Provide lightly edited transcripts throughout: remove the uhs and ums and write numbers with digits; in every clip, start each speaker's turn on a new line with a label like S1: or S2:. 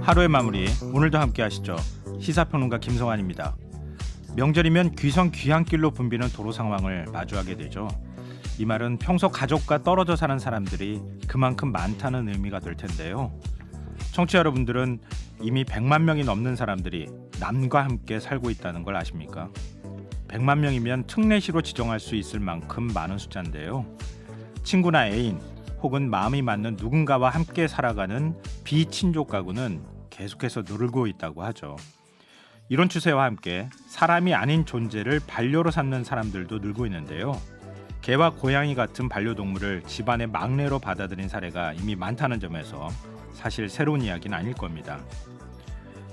S1: 하루의 마무리, 오늘도 함께 하시죠. 시사평론가 김성환입니다. 명절이면 귀성 귀향길로 붐비는 도로 상황을 마주하게 되죠. 이 말은 평소 가족과 떨어져 사는 사람들이 그만큼 많다는 의미가 될 텐데요. 청취자 여러분들은 이미 100만 명이 넘는 사람들이 남과 함께 살고 있다는 걸 아십니까? 100만 명이면 특례시로 지정할 수 있을 만큼 많은 숫자인데요. 친구나 애인 혹은 마음이 맞는 누군가와 함께 살아가는 비친족 가구는 계속해서 늘고 있다고 하죠. 이런 추세와 함께 사람이 아닌 존재를 반려로 삼는 사람들도 늘고 있는데요. 개와 고양이 같은 반려동물을 집안의 막내로 받아들인 사례가 이미 많다는 점에서 사실 새로운 이야기는 아닐 겁니다.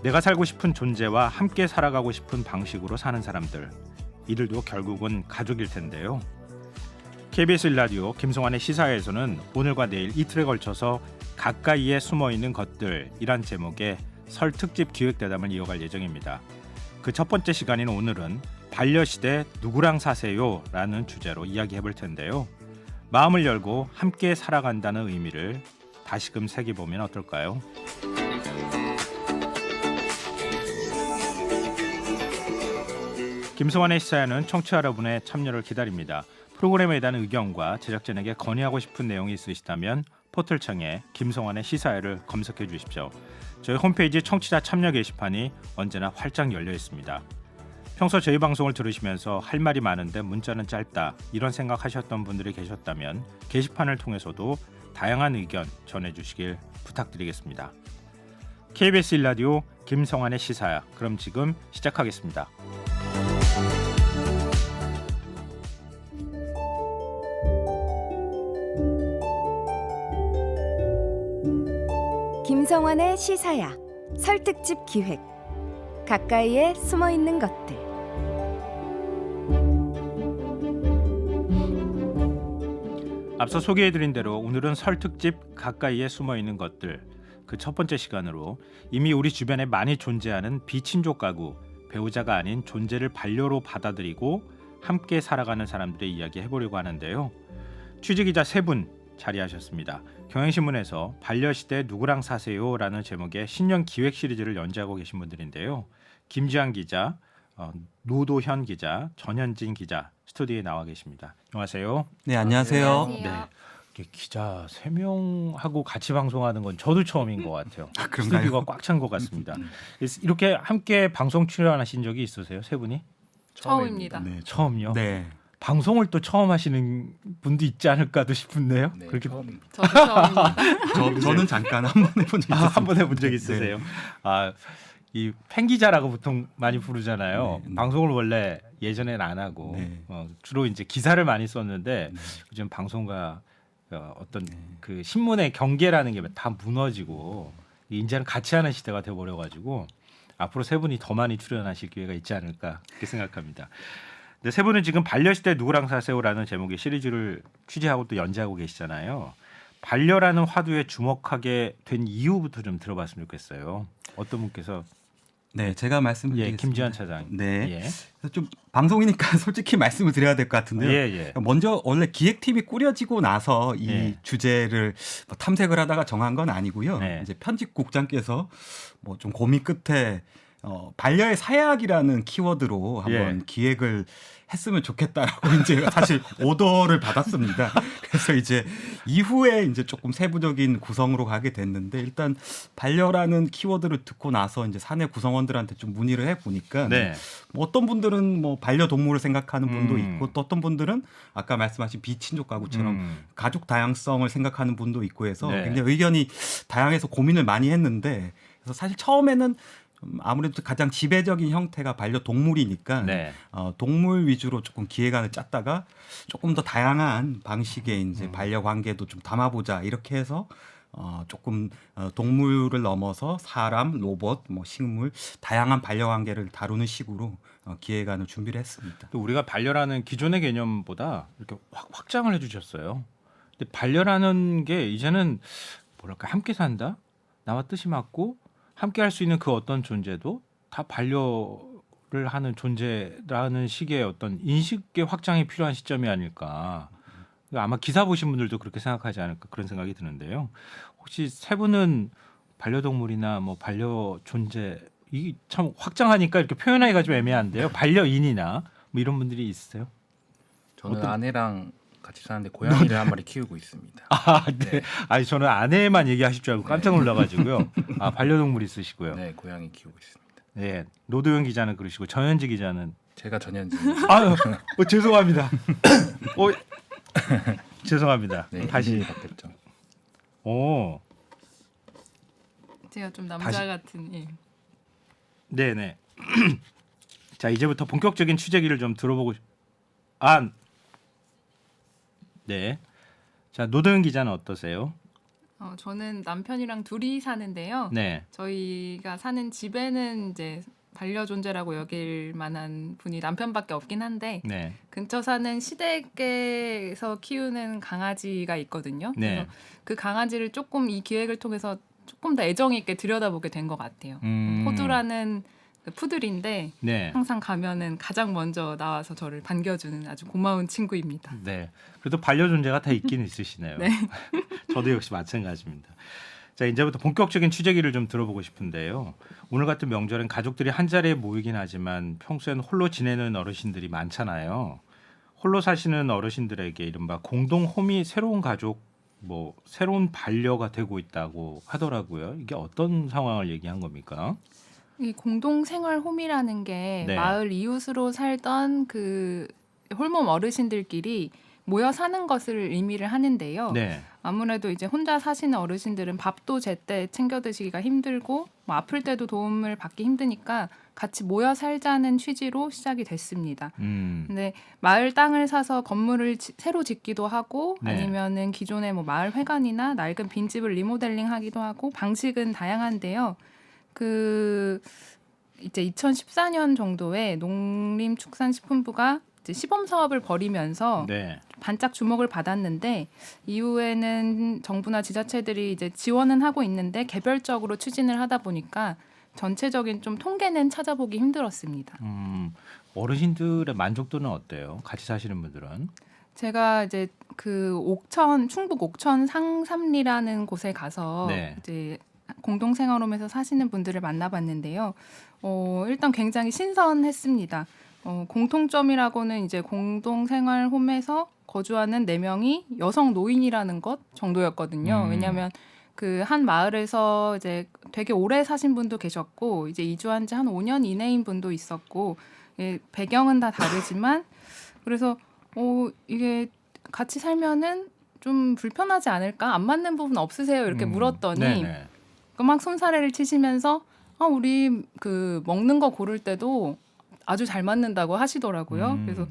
S1: 내가 살고 싶은 존재와 함께 살아가고 싶은 방식으로 사는 사람들, 이들도 결국은 가족일 텐데요. KBS 1라디오 김성환의 시사회에서는 오늘과 내일 이틀에 걸쳐서 가까이에 숨어있는 것들이란 제목의 설 특집 기획대담을 이어갈 예정입니다. 그 첫 번째 시간인 오늘은 반려시대 누구랑 사세요? 라는 주제로 이야기해볼 텐데요. 마음을 열고 함께 살아간다는 의미를 다시금 새겨보면 어떨까요? 김성환의 시사회는 청취자 여러분의 참여를 기다립니다. 프로그램에 대한 의견과 제작진에게 건의하고 싶은 내용이 있으시다면 포털창에 김성환의 시사회를 검색해 주십시오. 저희 홈페이지 청취자 참여 게시판이 언제나 활짝 열려 있습니다. 평소 저희 방송을 들으시면서 할 말이 많은데 문자는 짧다, 이런 생각하셨던 분들이 계셨다면 게시판을 통해서도 다양한 의견 전해주시길 부탁드리겠습니다. KBS 1라디오 김성환의 시사회, 그럼 지금 시작하겠습니다.
S2: 김성환의 시사야 설특집 기획, 가까이에 숨어있는 것들.
S1: 앞서 소개해드린 대로 오늘은 설 특집 가까이에 숨어있는 것들, 그 첫 번째 시간으로 이미 우리 주변에 많이 존재하는 비친족 가구, 배우자가 아닌 존재를 반려로 받아들이고 함께 살아가는 사람들의 이야기 해보려고 하는데요. 취재기자 세 분 자리하셨습니다. 경향신문에서 반려시대 누구랑 사세요? 라는 제목의 신년 기획 시리즈를 연재하고 계신 분들인데요. 김지한 기자, 노도현 기자, 전현진 기자 스튜디오에 나와 계십니다. 안녕하세요.
S3: 네, 안녕하세요.
S1: 네. 기자 3명하고 같이 방송하는 건 저도 처음인 것 같아요.
S3: 그런가요?
S1: 스튜디오가 꽉 찬 것 같습니다. 이렇게 함께 방송 출연하신 적이 있으세요? 세 분이?
S4: 처음입니다.
S3: 네,
S1: 처음이요?
S3: 네.
S1: 방송을 또 처음 하시는 분도 있지 않을까도 싶은데요.
S5: 네,
S1: 그렇게
S5: 처음입니다.
S4: 저도 처음입니다.
S3: 저는 잠깐 한 번 해본 적 있어요.
S1: 한 번 해본 적 있으세요?
S3: 네.
S1: 이 팬기자라고 보통 많이 부르잖아요.
S3: 네.
S1: 방송을 원래 예전에는 안 하고
S3: 네.
S1: 주로 이제 기사를 많이 썼는데
S3: 네.
S1: 요즘 방송과 어떤 그 신문의 경계라는 게 다 무너지고 이제는 같이 하는 시대가 돼버려가지고 앞으로 세 분이 더 많이 출연하실 기회가 있지 않을까 그렇게 생각합니다. 근데 세 분은 지금 반려시대 누구랑 사세요라는 제목의 시리즈를 취재하고 또 연재하고 계시잖아요. 반려라는 화두에 주목하게 된 이유부터 좀 들어봤으면 좋겠어요. 어떤 분께서?
S3: 네, 제가 말씀드리겠습니다.
S1: 김지한 차장.
S3: 네.
S1: 예.
S3: 그래서 좀 방송이니까 솔직히 말씀을 드려야 될 것 같은데요.
S1: 예.
S3: 먼저 원래 기획팀이 꾸려지고 나서 이
S1: 예.
S3: 주제를 탐색을 하다가 정한 건 아니고요.
S1: 네.
S3: 이제 편집국장께서 뭐 좀 고민 끝에 반려의 사약이라는 키워드로 한번
S1: 예.
S3: 기획을 했으면 좋겠다라고 이제 사실 오더를 받았습니다. 그래서 이제 이후에 이제 조금 세부적인 구성으로 가게 됐는데 일단 반려라는 키워드를 듣고 나서 이제 사내 구성원들한테 좀 문의를 해 보니까
S1: 네.
S3: 뭐 어떤 분들은 뭐 반려동물을 생각하는 분도
S1: 음.
S3: 있고 또 어떤 분들은 아까 말씀하신 비친족 가구처럼 가족 다양성을 생각하는 분도 있고 해서
S1: 네.
S3: 굉장히 의견이 다양해서 고민을 많이 했는데 그래서 사실 처음에는 아무래도 가장 지배적인 형태가 반려동물이니까
S1: 네.
S3: 동물 위주로 조금 기획안을 짰다가 조금 더 다양한 방식의 이제 반려관계도 좀 담아보자 이렇게 해서 조금 동물을 넘어서 사람, 로봇, 뭐 식물 다양한 반려관계를 다루는 식으로 기획안을 준비를 했습니다.
S1: 또 우리가 반려라는 기존의 개념보다 이렇게 확장을 해주셨어요. 근데 반려라는 게 이제는 뭐랄까 함께 산다, 나와 뜻이 맞고 함께 할 수 있는 그 어떤 존재도 다 반려를 하는 존재라는 식의 어떤 인식의 확장이 필요한 시점이 아닐까. 아마 기사 보신 분들도 그렇게 생각하지 않을까 그런 생각이 드는데요. 혹시 세 분은 반려동물이나 뭐 반려 존재 이 참 확장하니까 이렇게 표현하기가 좀 애매한데요. 반려인이나 뭐 이런 분들이 있으세요?
S5: 저는
S1: 어떤-
S5: 아내랑 같이 사는데 고양이를 한 마리 키우고 있습니다.
S1: 아, 네. 아니 저는 아내만 얘기하실 줄 알고 깜짝 놀라가지고요. 아 반려동물 있으시고요.
S5: 네, 고양이 키우고 있습니다.
S1: 네. 노도현 기자는 그러시고 정현지 기자는
S5: 제가 전현지입니다.
S1: 아유 죄송합니다. 죄송합니다.
S5: 네,
S1: 다시.
S5: 이름이 바뀌었죠.
S1: 오,
S4: 제가 좀 남자
S1: 다시-
S4: 같은. 예.
S1: 네네. 자 이제부터 본격적인 취재기를 좀 들어보고 아, 네. 자 노도현 기자는 어떠세요?
S4: 저는 남편이랑 둘이 사는데요.
S1: 네.
S4: 저희가 사는 집에는 이제 반려존재라고 여길 만한 분이 남편밖에 없긴 한데
S1: 네.
S4: 근처 사는 시댁에서 키우는 강아지가 있거든요.
S1: 네.
S4: 그래서 그 강아지를 조금 이 기획을 통해서 조금 더 애정 있게 들여다보게 된 것 같아요. 호두라는 그 푸들인데
S1: 네.
S4: 항상 가면은 가장 먼저 나와서 저를 반겨주는 아주 고마운 친구입니다.
S1: 네. 그래도 반려 존재가 다 있긴 있으시네요.
S4: 네.
S1: 저도 역시 마찬가지입니다. 자, 이제부터 본격적인 취재기를 좀 들어보고 싶은데요. 오늘 같은 명절엔 가족들이 한 자리에 모이긴 하지만 평소엔 홀로 지내는 어르신들이 많잖아요. 홀로 사시는 어르신들에게 이른바 공동 홈이 새로운 가족, 뭐 새로운 반려가 되고 있다고 하더라고요. 이게 어떤 상황을 얘기한 겁니까?
S4: 이 공동생활홈이라는 게
S1: 네.
S4: 마을 이웃으로 살던 그 홀몸 어르신들끼리 모여 사는 것을 의미를 하는데요.
S1: 네.
S4: 아무래도 이제 혼자 사시는 어르신들은 밥도 제때 챙겨 드시기가 힘들고 뭐 아플 때도 도움을 받기 힘드니까 같이 모여 살자는 취지로 시작이 됐습니다. 근데 마을 땅을 사서 건물을 새로 짓기도 하고
S1: 네.
S4: 아니면은 기존의 뭐 마을 회관이나 낡은 빈집을 리모델링하기도 하고 방식은 다양한데요. 이제 2014년 정도에 농림축산식품부가 이제 시범 사업을 벌이면서
S1: 네.
S4: 반짝 주목을 받았는데 이후에는 정부나 지자체들이 이제 지원은 하고 있는데 개별적으로 추진을 하다 보니까 전체적인 좀 통계는 찾아보기 힘들었습니다.
S1: 어르신들의 만족도는 어때요? 같이 사시는 분들은?
S4: 제가 이제 충북 옥천 상삼리라는 곳에 가서
S1: 네.
S4: 이제 공동생활홈에서 사시는 분들을 만나봤는데요. 일단 굉장히 신선했습니다. 공통점이라고는 이제 공동생활홈에서 거주하는 4명이 여성 노인이라는 것 정도였거든요. 왜냐하면 그 한 마을에서 이제 되게 오래 사신 분도 계셨고 이제 이주한 지 한 5년 이내인 분도 있었고 배경은 다 다르지만 그래서 이게 같이 살면은 좀 불편하지 않을까? 안 맞는 부분 없으세요? 이렇게 물었더니
S1: 네네.
S4: 막 손사래를 치시면서 우리 그 먹는 거 고를 때도 아주 잘 맞는다고 하시더라고요. 그래서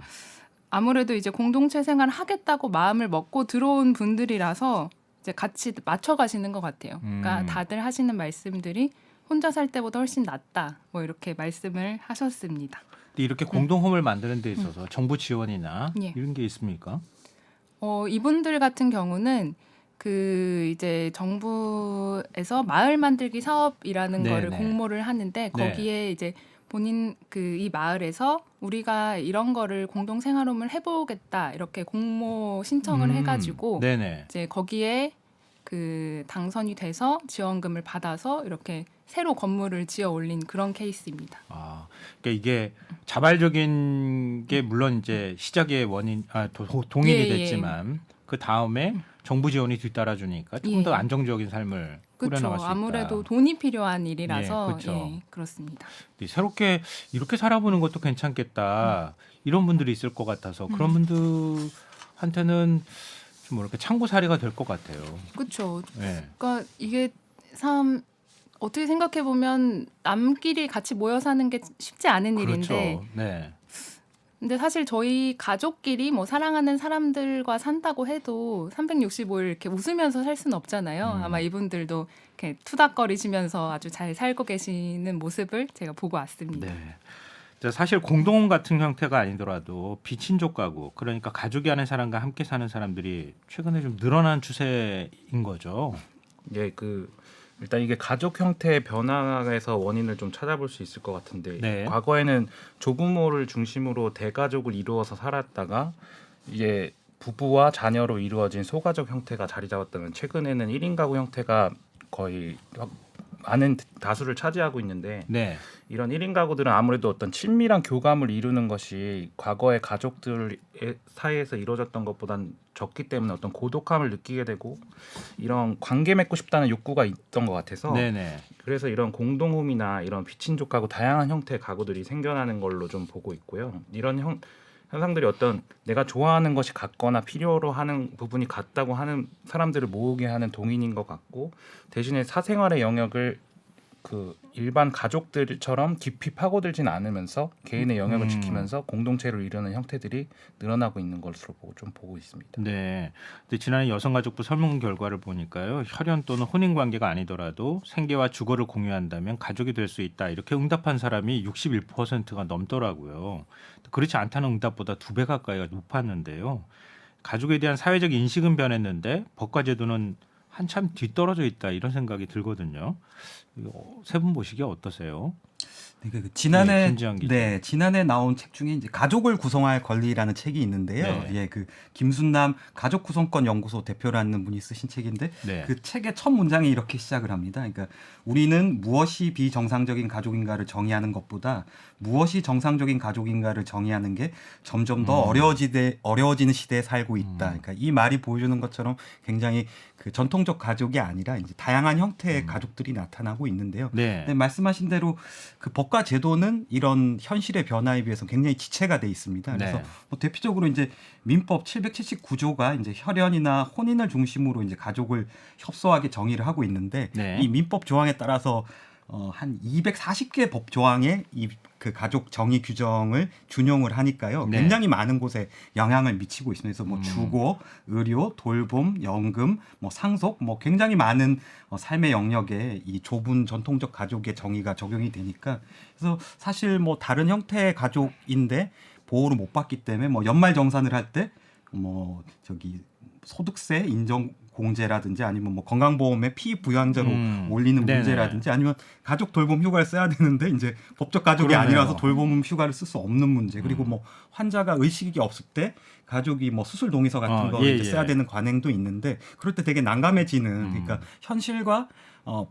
S4: 아무래도 이제 공동체 생활을 하겠다고 마음을 먹고 들어온 분들이라서 이제 같이 맞춰 가시는 것 같아요. 그러니까 다들 하시는 말씀들이 혼자 살 때보다 훨씬 낫다. 뭐 이렇게 말씀을 하셨습니다.
S1: 근데 이렇게 공동홈을 만드는 데 있어서 정부 지원이나
S4: 예.
S1: 이런 게 있습니까?
S4: 이분들 같은 경우는 이제 정부에서 마을 만들기 사업이라는
S1: 네네.
S4: 거를 공모를 하는데 거기에 이제 본인 이 마을에서 우리가 이런 거를 공동 생활홈을 해보겠다 이렇게 공모 신청을 해가지고
S1: 네네.
S4: 이제 거기에 당선이 돼서 지원금을 받아서 이렇게 새로 건물을 지어 올린 그런 케이스입니다.
S1: 아, 그러니까 이게 자발적인 게 물론 이제 시작의 원인, 동인이
S4: 예, 예.
S1: 됐지만 그 다음에 정부 지원이 뒤따라 주니까 조금
S4: 예.
S1: 더 안정적인 삶을
S4: 그렇죠.
S1: 꾸려나갈 수 있다.
S4: 아무래도 돈이 필요한 일이라서
S1: 예, 그렇죠.
S4: 예, 그렇습니다.
S1: 새롭게 이렇게 살아보는 것도 괜찮겠다. 이런 분들이 있을 것 같아서 그런 분들한테는 좀 이렇게 참고 사례가 될 것 같아요.
S4: 그렇죠.
S1: 네.
S4: 그러니까 이게 참 어떻게 생각해 보면 남끼리 같이 모여 사는 게 쉽지 않은 일인데,
S1: 그렇죠. 네.
S4: 근데 사실 저희 가족끼리 뭐 사랑하는 사람들과 산다고 해도 365일 이렇게 웃으면서 살 수는 없잖아요. 아마 이분들도 이렇게 투닥거리시면서 아주 잘 살고 계시는 모습을 제가 보고 왔습니다.
S1: 네. 사실 공동홈 같은 형태가 아니더라도 비친족 가구, 그러니까 가족이 아닌 사람과 함께 사는 사람들이 최근에 좀 늘어난 추세인 거죠.
S5: 예, 일단 이게 가족 형태의 변화에서 원인을 좀 찾아볼 수 있을 것 같은데
S1: 네.
S5: 과거에는 조부모를 중심으로 대가족을 이루어서 살았다가 이제 부부와 자녀로 이루어진 소가족 형태가 자리 잡았다면 최근에는 1인 가구 형태가 거의 많은 다수를 차지하고 있는데
S1: 네.
S5: 이런 1인 가구들은 아무래도 어떤 친밀한 교감을 이루는 것이 과거의 가족들 사이에서 이루어졌던 것보단 적기 때문에 어떤 고독함을 느끼게 되고 이런 관계 맺고 싶다는 욕구가 있던 것 같아서
S1: 네네.
S5: 그래서 이런 공동홈이나 이런 비친족 가구 다양한 형태의 가구들이 생겨나는 걸로 좀 보고 있고요. 이런 현상들이 어떤 내가 좋아하는 것이 같거나 필요로 하는 부분이 같다고 하는 사람들을 모으게 하는 동인인 것 같고 대신에 사생활의 영역을 일반 가족들처럼 깊이 파고들진 않으면서 개인의 영역을 지키면서 공동체를 이루는 형태들이 늘어나고 있는 것으로 좀 보고 있습니다.
S1: 네. 근데 지난해 여성가족부 설문 결과를 보니까요. 혈연 또는 혼인 관계가 아니더라도 생계와 주거를 공유한다면 가족이 될 수 있다. 이렇게 응답한 사람이 61%가 넘더라고요. 그렇지 않다는 응답보다 2배 가까이가 높았는데요. 가족에 대한 사회적 인식은 변했는데 법과 제도는 한참 뒤떨어져 있다 이런 생각이 들거든요. 세 분 보시기에 어떠세요? 네,
S3: 지난해
S1: 김지영 기자.
S3: 지난해 나온 책 중에 이제 가족을 구성할 권리라는 책이 있는데요.
S1: 네.
S3: 예, 김순남 가족 구성권 연구소 대표라는 분이 쓰신 책인데
S1: 네.
S3: 그 책의 첫 문장이 이렇게 시작을 합니다. 그러니까 우리는 무엇이 비정상적인 가족인가를 정의하는 것보다 무엇이 정상적인 가족인가를 정의하는 게 점점 더 어려워지는 시대에 살고 있다. 그러니까 이 말이 보여주는 것처럼 굉장히 전통적 가족이 아니라 이제 다양한 형태의 가족들이 나타나고 있는데요.
S1: 네.
S3: 네, 말씀하신 대로 법과 제도는 이런 현실의 변화에 비해서 굉장히 지체가 돼 있습니다. 그래서
S1: 네.
S3: 대표적으로 이제 민법 779조가 이제 혈연이나 혼인을 중심으로 이제 가족을 협소하게 정의를 하고 있는데
S1: 네.
S3: 이 민법 조항에 따라서 한 240개 법 조항에 그 가족 정의 규정을 준용을 하니까요.
S1: 네.
S3: 굉장히 많은 곳에 영향을 미치고 있습니다. 그래서 뭐 주거, 의료, 돌봄, 연금, 뭐 상속, 뭐 굉장히 많은 삶의 영역에 이 좁은 전통적 가족의 정의가 적용이 되니까 그래서 사실 뭐 다른 형태의 가족인데 보호를 못 받기 때문에 뭐 연말 정산을 할 때 뭐 소득세 인정 공제라든지 아니면 뭐 건강보험의 피부양자로 올리는
S1: 네네.
S3: 문제라든지 아니면 가족 돌봄 휴가를 써야 되는데 이제 법적 가족이
S1: 그러네요.
S3: 아니라서 돌봄 휴가를 쓸 수 없는 문제 그리고 뭐 환자가 의식이 없을 때 가족이 뭐 수술 동의서 같은 거
S1: 예,
S3: 이제 써야 되는 관행도 있는데 그럴 때 되게 난감해지는 그러니까 현실과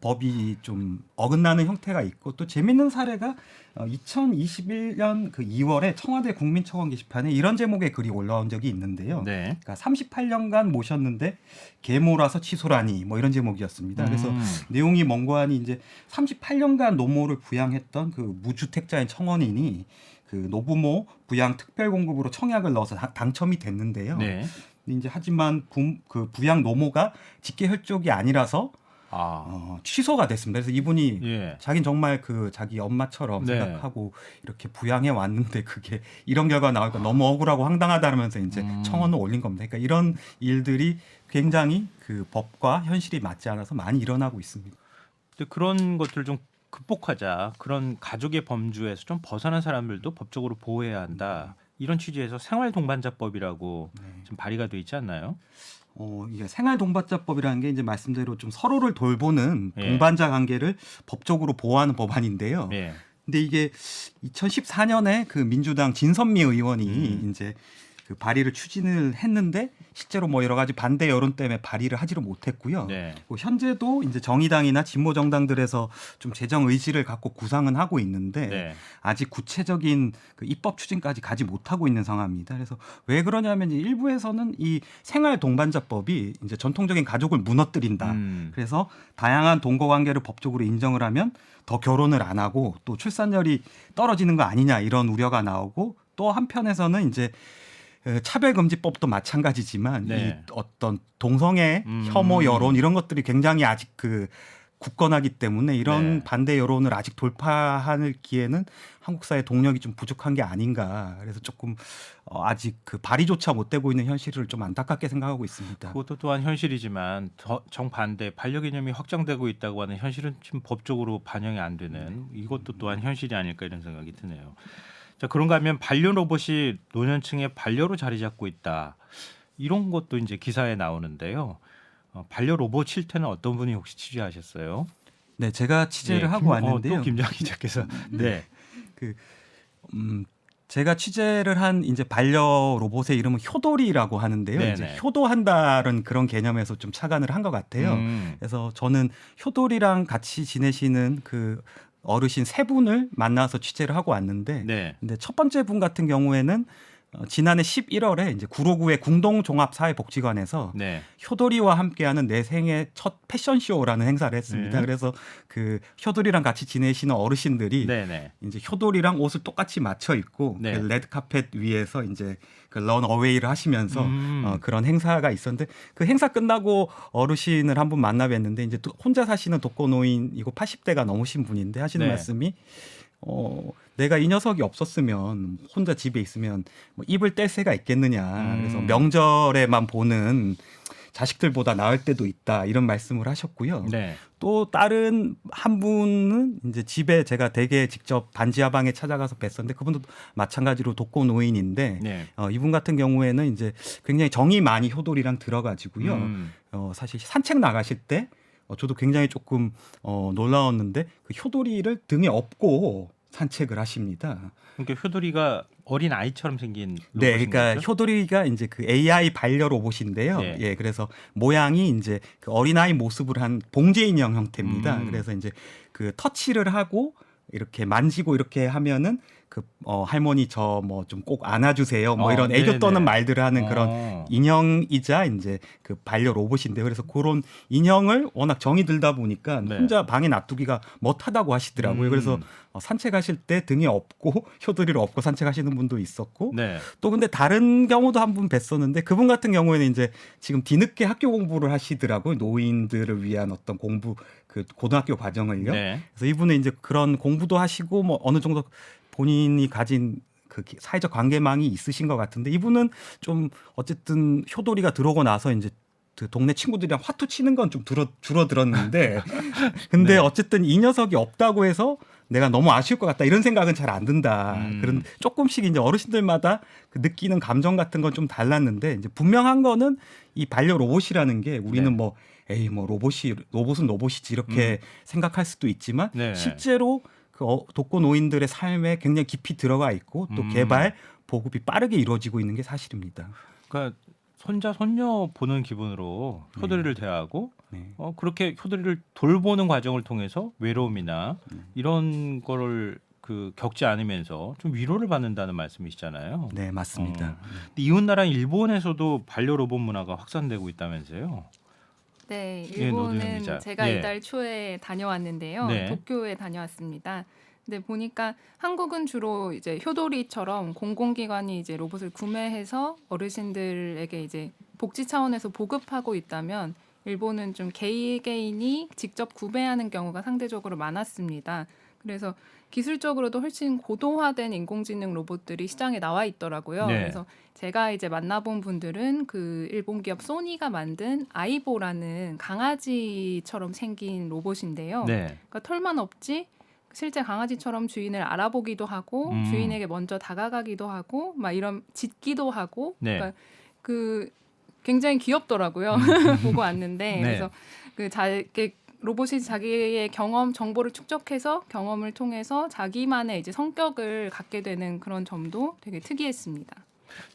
S3: 법이 좀 어긋나는 형태가 있고 또 재밌는 사례가 2021년 2월에 청와대 국민청원 게시판에 이런 제목의 글이 올라온 적이 있는데요.
S1: 네.
S3: 그러니까 38년간 모셨는데 계모라서 취소라니 뭐 이런 제목이었습니다. 그래서 내용이 뭔고 하니 이제 38년간 노모를 부양했던 그 무주택자인 청원인이 그 노부모 부양 특별 공급으로 청약을 넣어서 당첨이 됐는데요.
S1: 네.
S3: 이제 하지만 그 부양 노모가 직계 혈족이 아니라서 취소가 됐습니다. 그래서 이분이
S1: 예.
S3: 자기는 정말 자기 엄마처럼
S1: 네.
S3: 생각하고 이렇게 부양해 왔는데 그게 이런 결과가 나오니까 너무 억울하고 황당하다면서 이제 청원을 올린 겁니다. 그러니까 이런 일들이 굉장히 법과 현실이 맞지 않아서 많이 일어나고 있습니다.
S1: 근데 그런 것들 좀 극복하자. 그런 가족의 범주에서 좀 벗어난 사람들도 법적으로 보호해야 한다. 이런 취지에서 생활동반자법이라고 지금 발의가 돼 있지 않나요?
S3: 이게 생활동반자법이라는 게 이제 말씀대로 좀 서로를 돌보는
S1: 예.
S3: 동반자 관계를 법적으로 보호하는 법안인데요.
S1: 예.
S3: 근데 이게 2014년에 민주당 진선미 의원이 이제 발의를 추진을 했는데 실제로 뭐 여러 가지 반대 여론 때문에 발의를 하지를 못했고요.
S1: 네.
S3: 현재도 이제 정의당이나 진보 정당들에서 좀 재정 의지를 갖고 구상은 하고 있는데
S1: 네.
S3: 아직 구체적인 입법 추진까지 가지 못하고 있는 상황입니다. 그래서 왜 그러냐면 일부에서는 이 생활동반자법이 이제 전통적인 가족을 무너뜨린다. 그래서 다양한 동거관계를 법적으로 인정을 하면 더 결혼을 안 하고 또 출산율이 떨어지는 거 아니냐 이런 우려가 나오고 또 한편에서는 이제 차별금지법도 마찬가지지만
S1: 네.
S3: 이 어떤 동성애 혐오 여론 이런 것들이 굉장히 아직 굳건하기 때문에 이런
S1: 네.
S3: 반대 여론을 아직 돌파하기에는 한국 사회 동력이 좀 부족한 게 아닌가. 그래서 조금 아직 발의조차 못 되고 있는 현실을 좀 안타깝게 생각하고 있습니다.
S1: 그것도 또한 현실이지만 정반대 반려개념이 확장되고 있다고 하는 현실은 지금 법적으로 반영이 안 되는 이것도 또한 현실이 아닐까 이런 생각이 드네요. 자, 그런가 하면 반려 로봇이 노년층의 반려로 자리 잡고 있다. 이런 것도 이제 기사에 나오는데요. 반려 로봇 실태는 어떤 분이 혹시 취재하셨어요?
S3: 네, 제가 취재를
S1: 예,
S3: 하고 왔는데요.
S1: 또 김장 기자께서 네.
S3: 제가 취재를 한 이제 반려 로봇의 이름은 효돌이라고 하는데요.
S1: 네네.
S3: 이제 효도한다는 그런 개념에서 좀 착안을 한 것 같아요. 그래서 저는 효돌이랑 같이 지내시는 그 어르신 세 분을 만나서 취재를 하고 왔는데,
S1: 네.
S3: 근데 첫 번째 분 같은 경우에는 지난해 11월에 이제 구로구의 궁동종합사회복지관에서
S1: 네.
S3: 효돌이와 함께하는 내 생애 첫 패션쇼라는 행사를 했습니다.
S1: 네.
S3: 그래서 그 효돌이랑 같이 지내시는 어르신들이
S1: 네네.
S3: 이제 효돌이랑 옷을 똑같이 맞춰 입고
S1: 네.
S3: 그 레드 카펫 위에서 이제 그 런어웨이를 하시면서 그런 행사가 있었는데, 그 행사 끝나고 어르신을 한 분 만나 뵀는데 이제 혼자 사시는 독거노인이고 80대가 넘으신 분인데 하시는
S1: 네.
S3: 말씀이 내가 이 녀석이 없었으면 혼자 집에 있으면 뭐 입을 뗄 새가 있겠느냐. 그래서 명절에만 보는 자식들보다 나을 때도 있다, 이런 말씀을 하셨고요.
S1: 네.
S3: 또 다른 한 분은 이제 집에 제가 댁에 직접 반지하방에 찾아가서 뵀었는데, 그분도 마찬가지로 독거노인인데
S1: 네.
S3: 이분 같은 경우에는 이제 굉장히 정이 많이 효돌이랑 들어가지고요. 사실 산책 나가실 때 저도 굉장히 조금 놀라웠는데, 그 효돌이를 등에 업고 산책을 하십니다.
S1: 그러니까 효돌이가 어린 아이처럼 생긴
S3: 네,
S1: 로봇인
S3: 그러니까
S1: 거죠?
S3: 효돌이가 이제 그 AI 반려 로봇인데요.
S1: 예.
S3: 예, 그래서 모양이 이제 그 어린아이 모습을 한 봉제 인형 형태입니다. 그래서 이제 그 터치를 하고 이렇게 만지고 이렇게 하면은 그 할머니 저 뭐 좀 꼭 안아주세요, 뭐 이런 애교
S1: 네네.
S3: 떠는 말들을 하는 그런 인형이자 이제 그 반려 로봇인데요. 그래서 그런 인형을 워낙 정이 들다 보니까
S1: 네.
S3: 혼자 방에 놔두기가 못하다고 하시더라고요. 그래서 산책하실 때 등에 업고 효돌이를 업고 산책하시는 분도 있었고,
S1: 네.
S3: 또 근데 다른 경우도 한 분 뵀었는데, 그분 같은 경우에는 이제 지금 뒤늦게 학교 공부를 하시더라고요. 노인들을 위한 어떤 공부, 그 고등학교 과정을요.
S1: 네.
S3: 그래서 이분은 이제 그런 공부도 하시고 뭐 어느 정도 본인이 가진 그 사회적 관계망이 있으신 것 같은데, 이분은 좀 어쨌든 효돌이가 들어오고 나서 이제 그 동네 친구들이랑 화투 치는 건 좀 줄어들었는데 근데
S1: 네.
S3: 어쨌든 이 녀석이 없다고 해서 내가 너무 아쉬울 것 같다, 이런 생각은 잘 안 든다. 그런 조금씩 이제 어르신들마다 그 느끼는 감정 같은 건 좀 달랐는데, 이제 분명한 거는 이 반려 로봇이라는 게 우리는
S1: 네.
S3: 뭐 에이 뭐 로봇은 로봇이지 이렇게 생각할 수도 있지만
S1: 네.
S3: 실제로 그 독거노인들의 삶에 굉장히 깊이 들어가 있고 또 개발 보급이 빠르게 이루어지고 있는 게 사실입니다.
S1: 그러니까 손자 손녀 보는 기분으로 효돌이를 대하고
S3: 네.
S1: 그렇게 효돌이를 돌보는 과정을 통해서 외로움이나 이런 거를 그 겪지 않으면서 좀 위로를 받는다는 말씀이시잖아요.
S3: 네, 맞습니다.
S1: 근데 이웃나라 일본에서도 반려 로봇 문화가 확산되고 있다면서요.
S4: 네,
S1: 예, 노두현
S4: 일본은
S1: 기자.
S4: 제가
S1: 예.
S4: 이달 초에 다녀왔는데요.
S1: 네.
S4: 도쿄에 다녀왔습니다. 근데 보니까 한국은 주로 이제 효도리처럼 공공기관이 이제 로봇을 구매해서 어르신들에게 이제 복지 차원에서 보급하고 있다면, 일본은 좀 개개인이 직접 구매하는 경우가 상대적으로 많았습니다. 그래서 기술적으로도 훨씬 고도화된 인공지능 로봇들이 시장에 나와 있더라고요.
S1: 네.
S4: 그래서 제가 이제 만나본 분들은 그 일본 기업 소니가 만든 아이보라는 강아지처럼 생긴 로봇인데요.
S1: 네.
S4: 그러니까 털만 없지 실제 강아지처럼 주인을 알아보기도 하고 주인에게 먼저 다가가기도 하고 막 이런 짖기도 하고,
S1: 네.
S4: 그러니까 그 굉장히 귀엽더라고요. 보고 왔는데
S1: 네.
S4: 그래서 그 자기 로봇이 자기의 경험 정보를 축적해서 경험을 통해서 자기만의 이제 성격을 갖게 되는 그런 점도 되게 특이했습니다.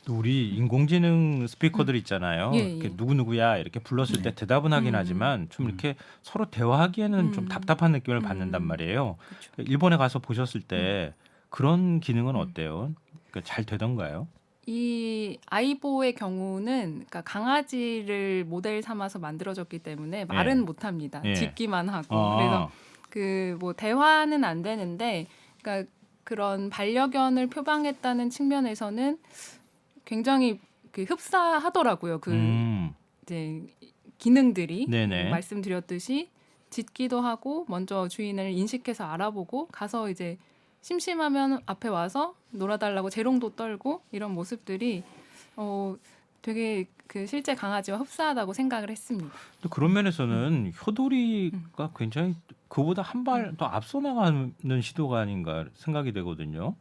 S1: 또 우리 인공지능 스피커들 있잖아요.
S4: 예,
S1: 이렇게
S4: 예.
S1: 누구누구야 이렇게 불렀을 때 대답은 하긴 하지만 좀 이렇게 서로 대화하기에는 좀 답답한 느낌을 받는단 말이에요.
S4: 그렇죠.
S1: 일본에 가서 보셨을 때 그런 기능은 어때요? 그러니까 잘 되던가요?
S4: 이 아이보의 경우는 그러니까 강아지를 모델 삼아서 만들어졌기 때문에 말은
S1: 예.
S4: 못합니다.
S1: 예.
S4: 짖기만 하고.
S1: 아.
S4: 그래서 그 뭐 대화는 안 되는데, 그러니까 그런 반려견을 표방했다는 측면에서는 굉장히 그 흡사하더라고요. 그 이제 기능들이
S1: 네네.
S4: 말씀드렸듯이 짖기도 하고 먼저 주인을 인식해서 알아보고 가서 이제 심심하면 앞에 와서 놀아달라고 재롱도 떨고, 이런 모습들이 되게 그 실제 강아지와 흡사하다고 생각을 했습니다.
S1: 또 그런 면에서는 효돌이가 굉장히 그보다 한 발 더 앞서 나가는 시도가 아닌가 생각이 되거든요.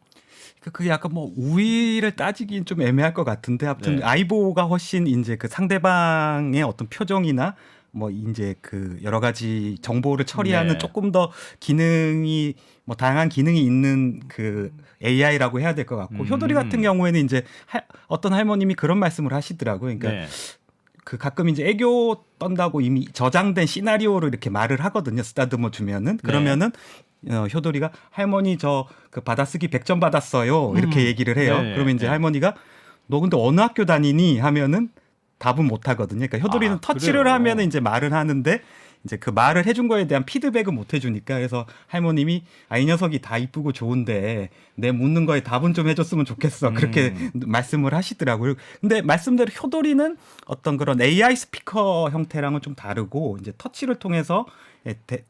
S3: 그게 약간 뭐 우위를 따지긴 좀 애매할 것 같은데, 아무튼
S1: 네.
S3: 아이보가 훨씬 이제 그 상대방의 어떤 표정이나 뭐 이제 그 여러 가지 정보를 처리하는
S1: 네.
S3: 조금 더 기능이 뭐 다양한 기능이 있는 그 AI라고 해야 될 것 같고 효도리 같은 경우에는 이제 어떤 할머님이 그런 말씀을 하시더라고요. 그러니까
S1: 네.
S3: 그 가끔 이제 애교 떤다고 이미 저장된 시나리오를 이렇게 말을 하거든요. 쓰다듬어 주면은 그러면은 효도리가 할머니 저 그 받아쓰기 100점 받았어요. 이렇게 얘기를 해요.
S1: 네,
S3: 그러면 이제
S1: 네.
S3: 할머니가 너 근데 어느 학교 다니니 하면은 답은 못 하거든요. 그러니까 효도리는
S1: 아,
S3: 터치를
S1: 그래요?
S3: 하면은 이제 말을 하는데 이제 그 말을 해준 거에 대한 피드백은 못 해주니까 그래서 할머님이 이 녀석이 다 이쁘고 좋은데 내 묻는 거에 답은 좀 해줬으면 좋겠어 그렇게 말씀을 하시더라고요. 근데 말씀대로 효도리는 어떤 그런 AI 스피커 형태랑은 좀 다르고 이제 터치를 통해서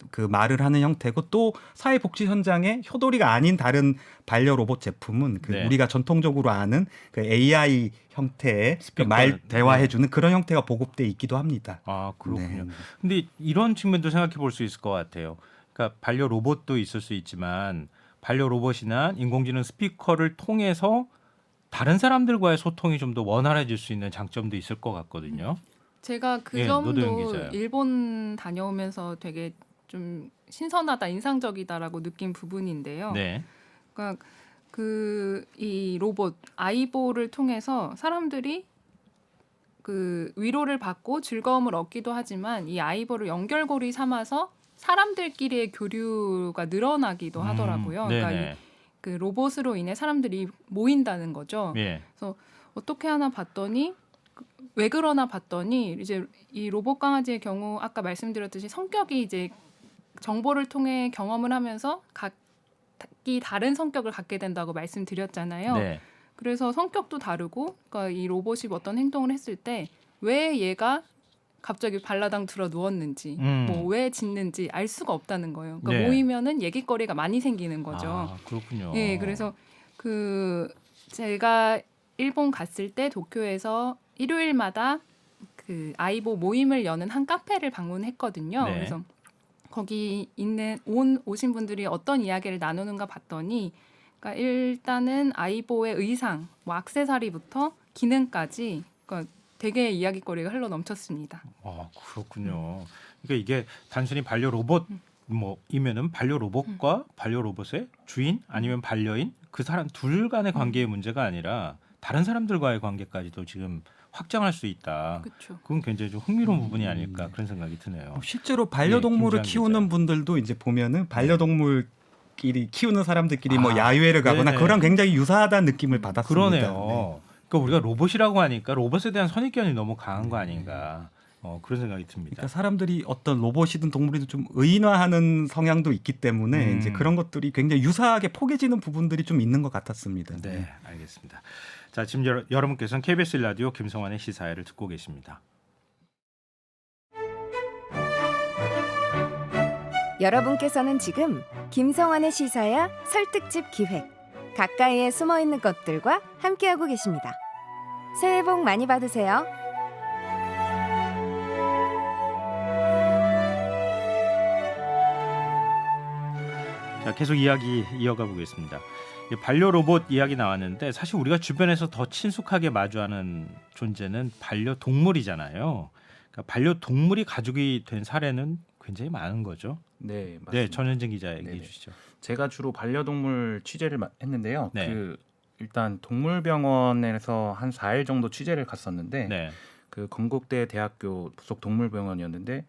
S3: 그 말을 하는 형태고 또 사회복지 현장에 효도리가 아닌 다른 반려 로봇 제품은 그
S1: 네.
S3: 우리가 전통적으로 아는 그 AI 형태의 그
S1: 스피커,
S3: 말
S1: 네.
S3: 대화해주는 그런 형태가 보급돼 있기도 합니다.
S1: 아 그렇군요.
S3: 네.
S1: 근데 이런 측면도 생각해 볼 수 있을 것 같아요. 그러니까 반려 로봇도 있을 수 있지만 반려 로봇이나 인공지능 스피커를 통해서 다른 사람들과의 소통이 좀 더 원활해질 수 있는 장점도 있을 것 같거든요.
S4: 제가 그
S1: 예, 노도현
S4: 점도
S1: 기자요.
S4: 일본 다녀오면서 되게 좀 신선하다, 인상적이다라고 느낀 부분인데요.
S1: 네.
S4: 그러니까 그 이 로봇 아이보를 통해서 사람들이 그 위로를 받고 즐거움을 얻기도 하지만 이 아이보를 연결고리 삼아서 사람들끼리의 교류가 늘어나기도 하더라고요. 그러니까
S1: 네네.
S4: 그 로봇으로 인해 사람들이 모인다는 거죠.
S1: 예.
S4: 어떻게 하나 봤더니 왜 그러나 봤더니 이제 이 로봇 강아지의 경우 아까 말씀드렸듯이 성격이 이제 정보를 통해 경험을 하면서 각기 다른 성격을 갖게 된다고 말씀드렸잖아요.
S1: 네.
S4: 그래서 성격도 다르고 그러니까 이 로봇이 어떤 행동을 했을 때 왜 얘가 갑자기 발라당 들어 누웠는지 뭐 왜 짖는지 알 수가 없다는 거예요. 그러니까
S1: 네.
S4: 모이면은 얘기거리가 많이 생기는 거죠.
S1: 아, 그렇군요.
S4: 예, 그래서 그 제가 일본 갔을 때 도쿄에서 일요일마다 그 아이보 모임을 여는 한 카페를 방문했거든요.
S1: 네.
S4: 그래서 거기 있는 오신 분들이 어떤 이야기를 나누는가 봤더니, 그러니까 일단은 아이보의 의상, 뭐 액세서리부터 기능까지, 그러니까 되게 이야기거리가 흘러 넘쳤습니다.
S1: 아, 그렇군요. 그러니까 이게 단순히 반려 로봇 뭐이면은 반려 로봇과 반려 로봇의 주인 아니면 반려인 그 사람 둘 간의 관계의 문제가 아니라 다른 사람들과의 관계까지도 지금 확장할 수 있다.
S4: 그렇죠.
S1: 그건 굉장히 좀 흥미로운 부분이 아닐까 그런 생각이 드네요.
S3: 실제로 반려동물을
S1: 김지한
S3: 키우는
S1: 기자.
S3: 분들도 이제 보면은 반려동물끼리 키우는 사람들끼리 뭐
S1: 아,
S3: 야유회를 가거나
S1: 네네.
S3: 그런 굉장히 유사하다는 느낌을 받았습니다.
S1: 그러네요. 그러니까 우리가 로봇이라고 하니까 로봇에 대한 선입견이 너무 강한 거 아닌가 그런 생각이 듭니다.
S3: 그러니까 사람들이 어떤 로봇이든 동물이든 좀 의인화하는 성향도 있기 때문에 이제 그런 것들이 굉장히 유사하게 포개지는 부분들이 좀 있는 것 같았습니다.
S1: 네, 알겠습니다. 자, 지금 여러분께서는 KBS 라디오 김성환의 시사회를 듣고 계십니다.
S2: 여러분께서는 지금 김성환의 시사야 설득집 기획 가까이에 숨어있는 것들과 함께하고 계십니다. 새해 복 많이 받으세요.
S1: 자, 계속 이야기 이어가 보겠습니다. 반려 로봇 이야기 나왔는데 사실 우리가 주변에서 더 친숙하게 마주하는 존재는 반려동물이잖아요. 그러니까 반려동물이 가족이 된 사례는 굉장히 많은 거죠.
S5: 네, 맞습니다.
S1: 네, 전현진 기자 얘기해
S5: 네네.
S1: 주시죠.
S5: 제가 주로 반려동물 취재를 했는데요.
S1: 네.
S5: 그 일단 동물병원에서 한 4일 정도 취재를 갔었는데
S1: 네.
S5: 그 건국대 대학교 부속 동물병원이었는데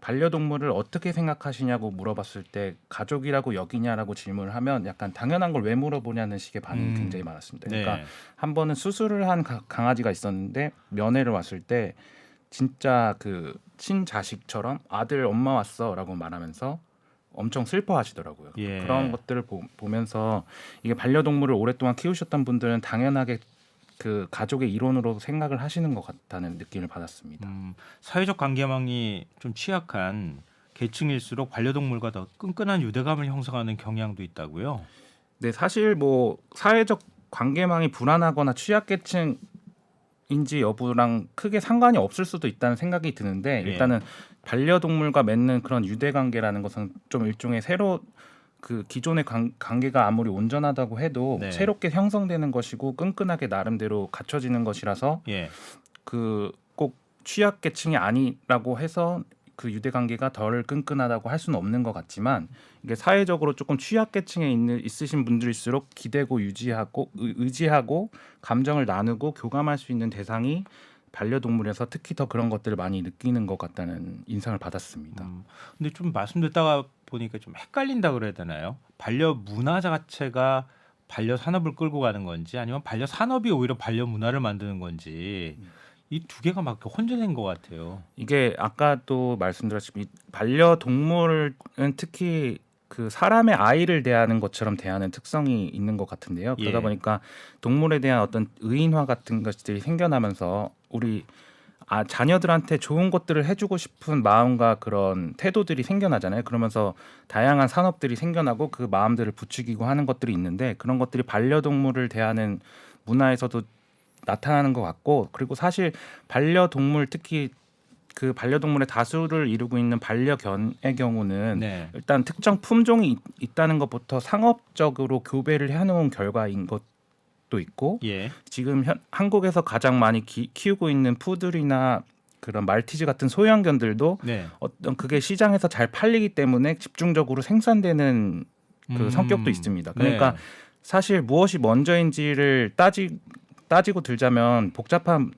S5: 반려동물을 어떻게 생각하시냐고 물어봤을 때 가족이라고 여기냐라고 질문을 하면 약간 당연한 걸 왜 물어보냐는 식의 반응이 굉장히 많았습니다.
S1: 네.
S5: 그러니까 한 번은 수술을 한 강아지가 있었는데 면회를 왔을 때 진짜 그 친자식처럼 아들 엄마 왔어라고 말하면서 엄청 슬퍼하시더라고요.
S1: 예.
S5: 그런 것들을 보면서 이게 반려동물을 오랫동안 키우셨던 분들은 당연하게 그 가족의 일원으로 생각을 하시는 것 같다는 느낌을 받았습니다.
S1: 사회적 관계망이 좀 취약한 계층일수록 반려동물과 더 끈끈한 유대감을 형성하는 경향도 있다고요.
S5: 네, 사실 뭐 사회적 관계망이 불안하거나 취약계층인지 여부랑 크게 상관이 없을 수도 있다는 생각이 드는데
S1: 예.
S5: 일단은 반려동물과 맺는 그런 유대관계라는 것은 좀 일종의 새로 그 기존의 관계가 아무리 온전하다고 해도
S1: 네.
S5: 새롭게 형성되는 것이고 끈끈하게 나름대로 갖춰지는 것이라서
S1: 예.
S5: 그 꼭 취약계층이 아니라고 해서 그 유대 관계가 덜 끈끈하다고 할 수는 없는 것 같지만 이게 사회적으로 조금 취약계층에 있으신 분들일수록 기대고 유지하고 의지하고 감정을 나누고 교감할 수 있는 대상이 반려동물에서 특히 더 그런 것들을 많이 느끼는 것 같다는 인상을 받았습니다.
S1: 근데 좀 말씀 듣다가 보니까 좀 헷갈린다 그래야 되나요? 반려 문화 자체가 반려 산업을 끌고 가는 건지 아니면 반려 산업이 오히려 반려 문화를 만드는 건지 이 두 개가 막 혼재된 것 같아요.
S5: 이게 아까 또 말씀드렸지만 반려동물은 특히 그 사람의 아이를 대하는 것처럼 대하는 특성이 있는 것 같은데요. 그러다
S1: 예.
S5: 보니까 동물에 대한 어떤 의인화 같은 것들이 생겨나면서 우리 자녀들한테 좋은 것들을 해주고 싶은 마음과 그런 태도들이 생겨나잖아요. 그러면서 다양한 산업들이 생겨나고 그 마음들을 부추기고 하는 것들이 있는데 그런 것들이 반려동물을 대하는 문화에서도 나타나는 것 같고 그리고 사실 반려동물 특히 그 반려동물의 다수를 이루고 있는 반려견의 경우는
S1: 네.
S5: 일단 특정 품종이 있다는 것부터 상업적으로 교배를 해놓은 결과인 것도 있고
S1: 예.
S5: 지금 한국에서 가장 많이 키우고 있는 푸들이나 그런 말티즈 같은 소형견들도
S1: 네.
S5: 어떤 그게 시장에서 잘 팔리기 때문에 집중적으로 생산되는 그 성격도 있습니다. 그러니까
S1: 네.
S5: 사실 무엇이 먼저인지를 따지고 들자면 복잡한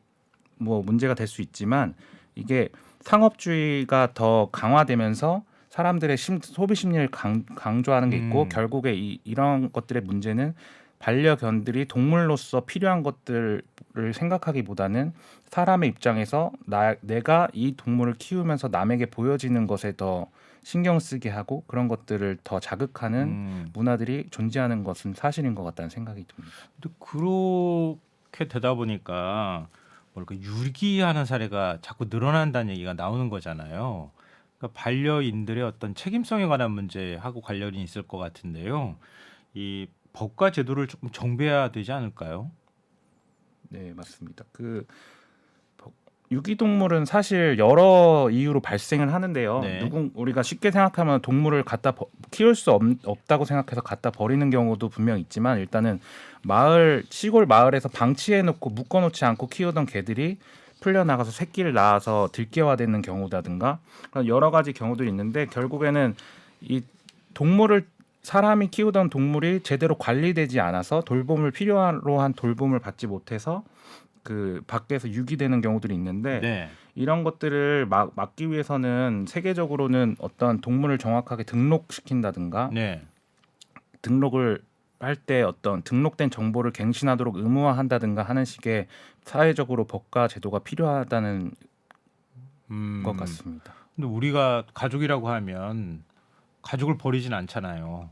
S5: 뭐 문제가 될 수 있지만 이게 상업주의가 더 강화되면서 사람들의 소비 심리를 강조하는 게 있고 결국에 이런 것들의 문제는 반려견들이 동물로서 필요한 것들을 생각하기보다는 사람의 입장에서 내가 이 동물을 키우면서 남에게 보여지는 것에 더 신경 쓰게 하고 그런 것들을 더 자극하는 문화들이 존재하는 것은 사실인 것 같다는 생각이 듭니다.
S1: 근데 그렇게 되다 보니까 뭐랄까 유기하는 사례가 자꾸 늘어난다는 얘기가 나오는 거잖아요. 그러니까 반려인들의 어떤 책임성에 관한 문제하고 관련이 있을 것 같은데요. 이 법과 제도를 조금 정비해야 되지 않을까요?
S5: 네, 맞습니다. 그 유기동물은 사실 여러 이유로 발생을 하는데요.
S1: 네.
S5: 우리가 쉽게 생각하면 동물을 키울 수 없다고 생각해서 갖다 버리는 경우도 분명 있지만 일단은 시골 마을에서 방치해놓고 묶어놓지 않고 키우던 개들이 풀려나가서 새끼를 낳아서 들개화되는 경우라든가 여러 가지 경우들이 있는데 결국에는 이 사람이 키우던 동물이 제대로 관리되지 않아서 필요로 한 돌봄을 받지 못해서 그 밖에서 유기되는 경우들이 있는데
S1: 네.
S5: 이런 것들을 막기 위해서는 세계적으로는 어떤 동물을 정확하게 등록시킨다든가
S1: 네.
S5: 등록을 할 때 어떤 등록된 정보를 갱신하도록 의무화한다든가 하는 식의 사회적으로 법과 제도가 필요하다는 것 같습니다.
S1: 근데 우리가 가족이라고 하면 가족을 버리진 않잖아요.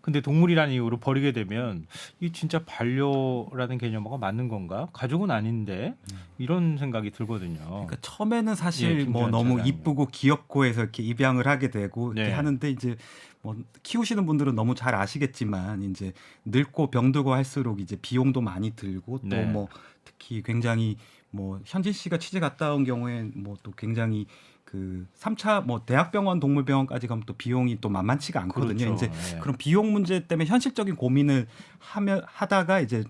S1: 근데 동물이라는 이유로 버리게 되면 이 진짜 반려라는 개념하고 맞는 건가? 가족은 아닌데 이런 생각이 들거든요.
S3: 그러니까 처음에는 사실
S1: 예,
S3: 뭐
S1: 김주환
S3: 너무
S1: 차장님.
S3: 이쁘고 귀엽고 해서 이렇게 입양을 하게 되고 이렇게
S1: 네.
S3: 하는데 이제 뭐 키우시는 분들은 너무 잘 아시겠지만 이제 늙고 병들고 할수록 이제 비용도 많이 들고 또
S1: 네.
S3: 뭐 특히 굉장히 뭐 현진 씨가 취재 갔다 온 경우에 뭐 또 굉장히 그 3차 뭐 대학병원 동물병원까지 가면 또 비용이 또 만만치가 않거든요.
S1: 그렇죠.
S3: 이제
S1: 네.
S3: 그런 비용 문제 때문에 현실적인 고민을 하다가 이제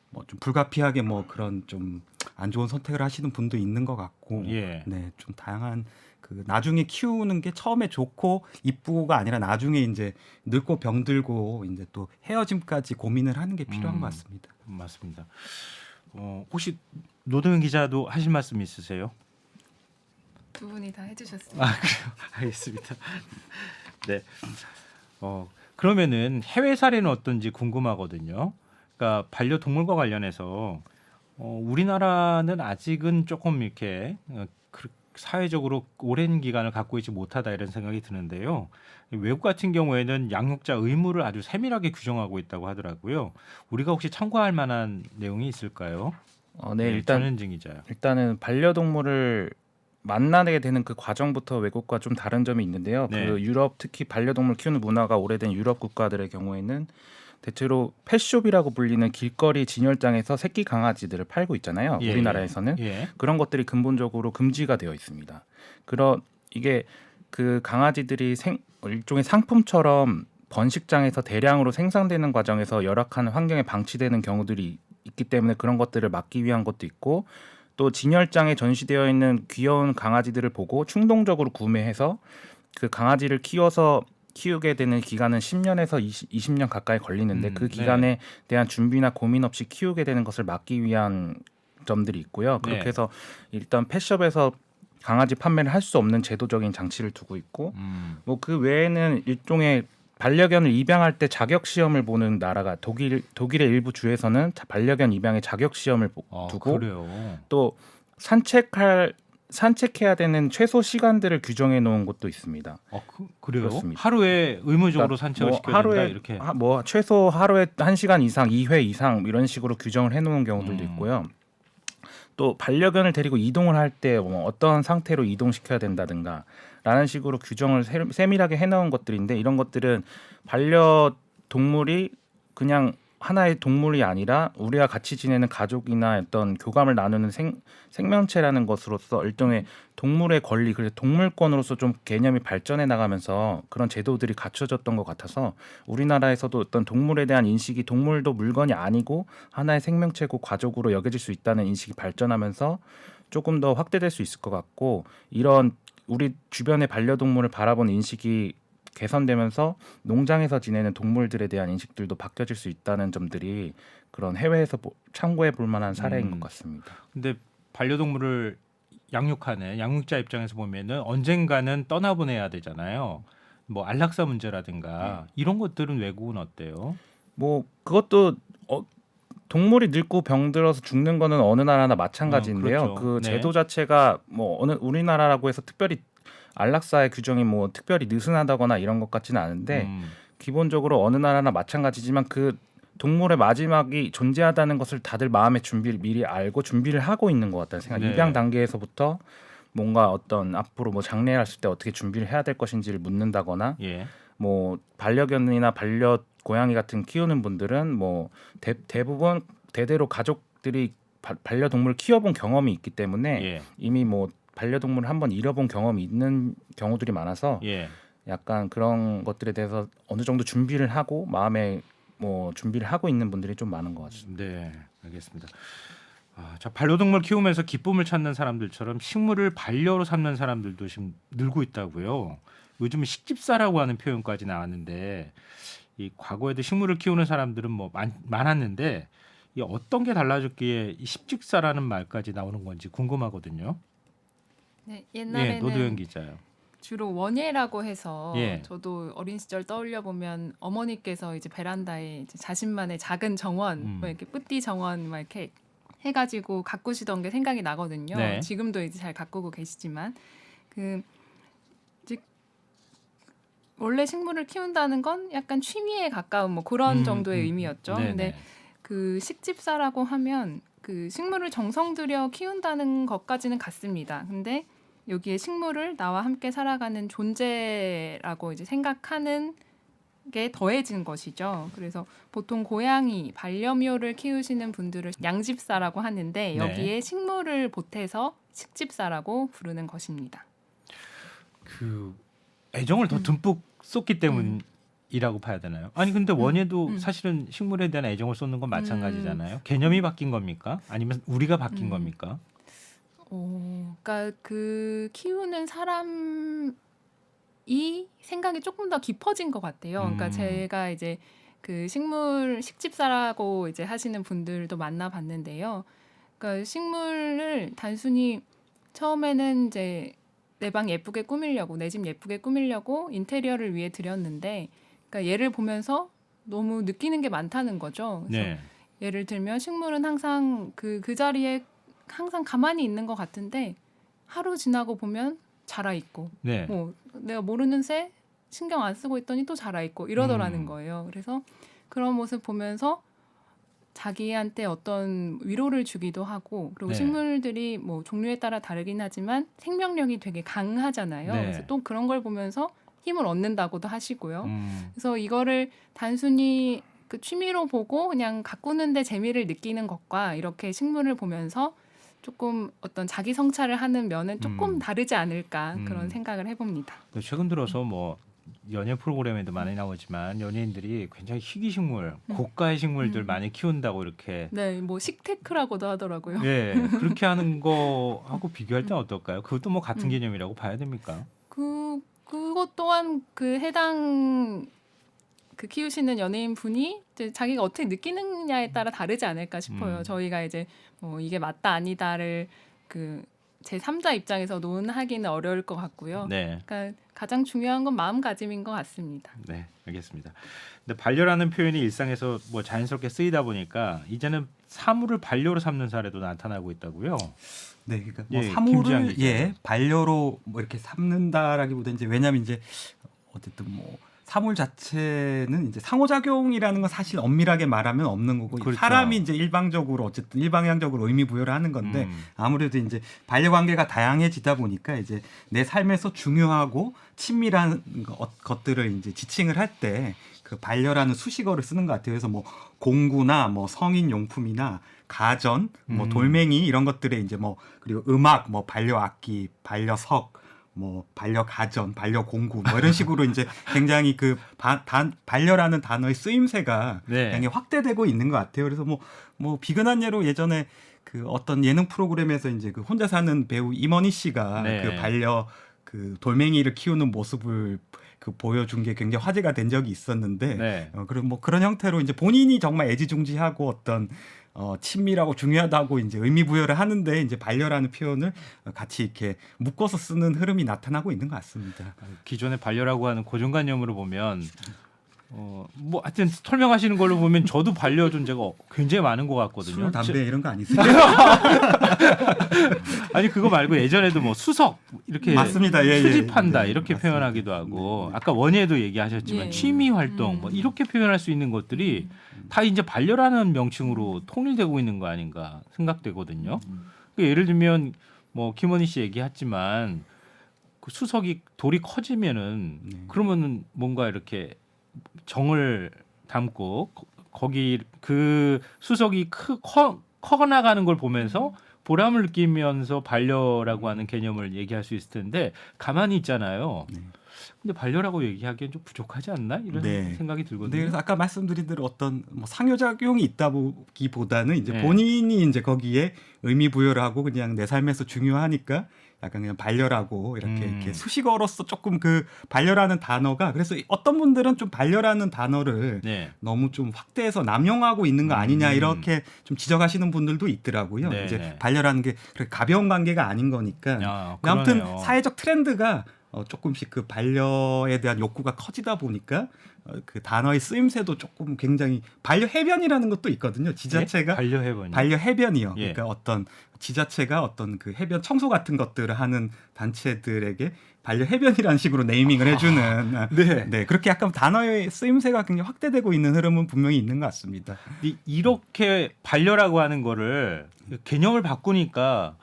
S3: 뭐 좀 불가피하게 뭐 그런 좀 안 좋은 선택을 하시는 분도 있는 것 같고,
S1: 예.
S3: 네, 좀 다양한 그 나중에 키우는 게 처음에 좋고 이쁘고가 아니라 나중에 이제 늙고 병들고 이제 또 헤어짐까지 고민을 하는 게 필요한 것 같습니다.
S1: 맞습니다. 혹시 노동현 기자도 하실 말씀 있으세요?
S4: 두 분이 다 해주셨습니다.
S1: 아 그래요. 알겠습니다. 네. 그러면은 해외 사례는 어떤지 궁금하거든요. 그러니까 반려동물과 관련해서 우리나라는 아직은 조금 이렇게 사회적으로 오랜 기간을 갖고 있지 못하다 이런 생각이 드는데요. 외국 같은 경우에는 양육자 의무를 아주 세밀하게 규정하고 있다고 하더라고요. 우리가 혹시 참고할 만한 내용이 있을까요?
S5: 네,
S1: 전현진 기자요.
S5: 일단은 반려동물을 만나게 되는 그 과정부터 외국과 좀 다른 점이 있는데요.
S1: 네.
S5: 그 유럽 특히 반려동물 키우는 문화가 오래된 유럽 국가들의 경우에는 대체로 펫숍이라고 불리는 길거리 진열장에서 새끼 강아지들을 팔고 있잖아요.
S1: 예,
S5: 우리나라에서는
S1: 예.
S5: 그런 것들이 근본적으로 금지가 되어 있습니다. 이게 그 강아지들이 일종의 상품처럼 번식장에서 대량으로 생산되는 과정에서 열악한 환경에 방치되는 경우들이 있기 때문에 그런 것들을 막기 위한 것도 있고 또 진열장에 전시되어 있는 귀여운 강아지들을 보고 충동적으로 구매해서 그 강아지를 키우게 되는 기간은 10년에서 20년 가까이 걸리는데 그 기간에 대한 준비나 고민 없이 키우게 되는 것을 막기 위한 점들이 있고요. 그렇게
S1: 네.
S5: 해서 일단 펫숍에서 강아지 판매를 할 수 없는 제도적인 장치를 두고 있고 뭐 그 외에는 일종의 반려견을 입양할 때 자격 시험을 보는 나라가 독일의 일부 주에서는 반려견 입양의 자격 시험을 두고
S1: 그래요.
S5: 또 산책해야 되는 최소 시간들을 규정해 놓은 곳도 있습니다.
S1: 그래요?
S5: 그렇습니다.
S1: 하루에 의무적으로
S5: 그러니까
S1: 산책을
S5: 뭐
S1: 시켜야 된다 이렇게.
S5: 뭐 최소 하루에 1시간 이상, 2회 이상 이런 식으로 규정을 해 놓은 경우들도
S1: 음.
S5: 있고요. 또 반려견을 데리고 이동을 할 때 뭐 어떤 상태로 이동시켜야 된다든가 라는 식으로 규정을 세밀하게 해놓은 것들인데 이런 것들은 반려동물이 그냥 하나의 동물이 아니라 우리와 같이 지내는 가족이나 어떤 교감을 나누는 생명체라는 것으로서 일종의 동물의 권리, 그래서 동물권으로서 좀 개념이 발전해 나가면서 그런 제도들이 갖춰졌던 것 같아서 우리나라에서도 어떤 동물에 대한 인식이 동물도 물건이 아니고 하나의 생명체고 가족으로 여겨질 수 있다는 인식이 발전하면서 조금 더 확대될 수 있을 것 같고 이런 우리 주변의 반려동물을 바라보는 인식이 개선되면서 농장에서 지내는 동물들에 대한 인식들도 바뀌어질 수 있다는 점들이 그런 해외에서 참고해 볼 만한 사례인 것 같습니다.
S1: 근데 반려동물을 양육하는 양육자 입장에서 보면은 언젠가는 떠나보내야 되잖아요. 뭐 안락사 문제라든가 이런 것들은 외국은 어때요?
S5: 뭐 그것도 동물이 늙고 병들어서 죽는 거는 어느 나라나 마찬가지인데요.
S1: 그렇죠.
S5: 그
S1: 네.
S5: 제도 자체가 뭐 어느 우리나라라고 해서 특별히 안락사의 규정이 뭐 특별히 느슨하다거나 이런 것 같지는 않은데 기본적으로 어느 나라나 마찬가지지만 그 동물의 마지막이 존재하다는 것을 다들 마음의 준비를 미리 알고 준비를 하고 있는 것 같다는 생각.
S1: 네.
S5: 입양 단계에서부터 뭔가 어떤 앞으로 뭐 장례를 했을 때 어떻게 준비를 해야 될 것인지를 묻는다거나
S1: 예.
S5: 뭐 반려견이나 반려고양이 같은 키우는 분들은 뭐 대부분 대대로 가족들이 반려동물을 키워본 경험이 있기 때문에
S1: 예.
S5: 이미 뭐 반려동물을 한번 잃어본 경험이 있는 경우들이 많아서
S1: 예.
S5: 약간 그런 것들에 대해서 어느 정도 준비를 하고 마음에 뭐 준비를 하고 있는 분들이 좀 많은 것 같습니다.
S1: 네, 알겠습니다. 자, 반려동물 키우면서 기쁨을 찾는 사람들처럼 식물을 반려로 삼는 사람들도 지금 늘고 있다고요. 요즘은 식집사라고 하는 표현까지 나왔는데 이 과거에도 식물을 키우는 사람들은 뭐 많았는데 이 어떤 게 달라졌기에 이 식집사라는 말까지 나오는 건지 궁금하거든요.
S4: 네,
S1: 예,
S4: 옛날에는
S1: 노도현 기자요.
S4: 주로 원예라고 해서
S1: 예.
S4: 저도 어린 시절 떠올려 보면 어머니께서 이제 베란다에 이제 자신만의 작은 정원, 뭐 이렇게 뿌띠 정원 막 이렇게 해가지고 가꾸시던 게 생각이 나거든요.
S1: 네.
S4: 지금도 이제 잘 가꾸고 계시지만 이제 원래 식물을 키운다는 건 약간 취미에 가까운 뭐 그런 정도의 의미였죠.
S1: 네네.
S4: 근데 그 식집사라고 하면 그 식물을 정성 들여 키운다는 것까지는 같습니다. 근데 여기에 식물을 나와 함께 살아가는 존재라고 이제 생각하는 게 더해진 것이죠. 그래서 보통 고양이, 반려묘를 키우시는 분들을 양집사라고 하는데 여기에 식물을 보태서 식집사라고 부르는 것입니다.
S1: 그 애정을 더 듬뿍 쏟기 때문이라고 봐야 되나요? 아니 근데 원예도 사실은 식물에 대한 애정을 쏟는 건 마찬가지잖아요. 개념이 바뀐 겁니까? 아니면 우리가 바뀐 겁니까?
S4: 그러니까 그 키우는 사람이 생각이 조금 더 깊어진 것 같아요. 그러니까 제가 이제 그 식집사라고 이제 하시는 분들도 만나봤는데요. 그러니까 식물을 단순히 처음에는 이제 내 방 예쁘게 꾸미려고, 내 집 예쁘게 꾸미려고 인테리어를 위해 들였는데, 그러니까 얘를 보면서 너무 느끼는 게 많다는 거죠. 그래서
S1: 네.
S4: 예를 들면 식물은 항상 그 자리에 항상 가만히 있는 것 같은데 하루 지나고 보면 자라 있고,
S1: 네.
S4: 뭐 내가 모르는 새 신경 안 쓰고 있더니 또 자라 있고 이러더라는 거예요. 그래서 그런 모습 보면서 자기한테 어떤 위로를 주기도 하고, 그리고
S1: 네.
S4: 식물들이 뭐 종류에 따라 다르긴 하지만 생명력이 되게 강하잖아요.
S1: 네.
S4: 그래서 또 그런 걸 보면서 힘을 얻는다고도 하시고요. 그래서 이거를 단순히 그 취미로 보고 그냥 가꾸는데 재미를 느끼는 것과 이렇게 식물을 보면서 조금 어떤 자기 성찰을 하는 면은 조금 다르지 않을까 그런 생각을 해봅니다.
S1: 최근 들어서 뭐 연예 프로그램에도 많이 나오지만 연예인들이 굉장히 희귀식물, 고가의 식물들 많이 키운다고 이렇게
S4: 네, 뭐 식테크라고도 하더라고요.
S1: 예, 그렇게 하는 거하고 비교할 때 어떨까요? 그것도 뭐 같은 개념이라고 봐야 됩니까?
S4: 그것 또한 그 해당 그 키우시는 연예인 분이 이제 자기가 어떻게 느끼느냐에 따라 다르지 않을까 싶어요. 저희가 이제 뭐 이게 맞다 아니다를 그 제 3자 입장에서 논하기는 어려울 것 같고요.
S1: 네.
S4: 그러니까 가장 중요한 건 마음가짐인 것 같습니다.
S1: 네, 알겠습니다. 근데 반려라는 표현이 일상에서 뭐 자연스럽게 쓰이다 보니까 이제는 사물을 반려로 삼는 사례도 나타나고 있다고요.
S3: 네, 그러니까
S1: 예,
S3: 뭐
S1: 김지한
S3: 사물을
S1: 기자.
S3: 반려로 뭐 이렇게 삼는다라기보다 이제 왜냐하면 이제 어쨌든 뭐 사물 자체는 이제 상호작용이라는 건 사실 엄밀하게 말하면 없는 거고
S1: 그렇죠.
S3: 사람이 이제 일방적으로 어쨌든 일방향적으로 의미 부여를 하는 건데
S1: 음.
S3: 아무래도 이제 반려관계가 다양해지다 보니까 이제 내 삶에서 중요하고 친밀한 것들을 이제 지칭을 할 때 그 반려라는 수식어를 쓰는 것 같아요. 그래서 뭐 공구나 뭐 성인 용품이나 가전, 뭐 돌멩이 이런 것들에 이제 뭐 그리고 음악, 뭐 반려 악기, 반려석 뭐 반려가전, 반려공구 뭐 이런 식으로 이제 굉장히 그 반려라는 단어의 쓰임새가
S1: 네.
S3: 굉장히 확대되고 있는 것 같아요. 그래서 뭐 비근한 예로 예전에 그 어떤 예능 프로그램에서 이제 그 혼자 사는 배우 임원희 씨가
S1: 네.
S3: 그 반려 그 돌멩이를 키우는 모습을 그 보여준 게 굉장히 화제가 된 적이 있었는데
S1: 네.
S3: 그리고 뭐 그런 형태로 이제 본인이 정말 애지중지하고 어떤 친밀하고 중요하다고 이제 의미 부여를 하는데 이제 반려라는 표현을 같이 이렇게 묶어서 쓰는 흐름이 나타나고 있는 것 같습니다.
S1: 기존의 반려라고 하는 고정관념으로 보면 뭐 하여튼 설명하시는 걸로 보면 저도 반려 존재가 굉장히 많은 것 같거든요.
S3: 술, 담배 이런 거 아니세요?
S1: 아니 그거 말고 예전에도 뭐 수석 이렇게
S3: 맞습니다. 예, 예.
S1: 수집한다
S3: 네,
S1: 이렇게
S3: 맞습니다.
S1: 표현하기도 하고
S3: 네.
S1: 아까 원예도 얘기하셨지만
S4: 예.
S1: 취미 활동 뭐 이렇게 표현할 수 있는 것들이 다 이제 반려라는 명칭으로 통일되고 있는 거 아닌가 생각되거든요. 그러니까 예를 들면 뭐 김원희 씨 얘기했지만 그 수석이 돌이 커지면은
S3: 네.
S1: 그러면은 뭔가 이렇게 정을 담고 거기 그 수석이 커 나가는 걸 보면서 보람을 느끼면서 반려라고 하는 개념을 얘기할 수 있을 텐데 가만히 있잖아요.
S3: 네.
S1: 근데 반려라고 얘기하기엔 좀 부족하지 않나 이런
S3: 네.
S1: 생각이
S3: 네,
S1: 들거든요.
S3: 그래서 아까 말씀드린 대로 어떤 뭐 상호작용이 있다기보다는 이제
S1: 네.
S3: 본인이 이제 거기에 의미 부여를 하고 그냥 내 삶에서 중요하니까 약간 그냥 반려라고 이렇게 수식어로서 조금 그 반려라는 단어가 그래서 어떤 분들은 좀 반려라는 단어를
S1: 네.
S3: 너무 좀 확대해서 남용하고 있는 거 아니냐 이렇게 좀 지적하시는 분들도 있더라고요.
S1: 네,
S3: 이제
S1: 네.
S3: 반려라는 게 그렇게 가벼운 관계가 아닌 거니까.
S1: 아,
S3: 아무튼
S1: 그러네요.
S3: 사회적 트렌드가 조금씩 그 반려에 대한 욕구가 커지다 보니까 그 단어의 쓰임새도 조금 굉장히 반려 해변이라는 것도 있거든요. 지자체가
S1: 예? 반려 해변이.
S3: 반려 해변이요.
S1: 예.
S3: 그러니까 어떤 지자체가 어떤 그 해변 청소 같은 것들을 하는 단체들에게 반려 해변이라는 식으로 네이밍을 해주는
S1: 네.
S3: 네 그렇게 약간 단어의 쓰임새가 굉장히 확대되고 있는 흐름은 분명히 있는 것 같습니다.
S1: 이렇게 반려라고 하는 거를 개념을 바꾸니까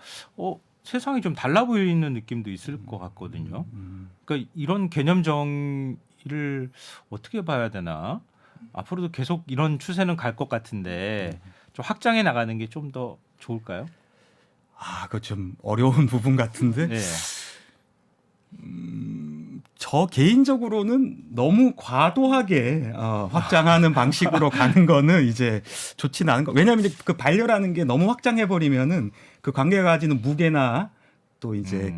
S1: 세상이 좀 달라 보이는 느낌도 있을 것 같거든요. 그러니까 이런 개념 정의를 어떻게 봐야 되나? 앞으로도 계속 이런 추세는 갈 것 같은데 좀 확장해 나가는 게 좀 더 좋을까요?
S3: 그거 좀 어려운 부분 같은데
S1: 네.
S3: 저 개인적으로는 너무 과도하게 확장하는 방식으로 가는 거는 이제 좋지는 않은 거. 왜냐하면 이제 그 반려라는 게 너무 확장해 버리면은 그 관계가 가지는 무게나 또 이제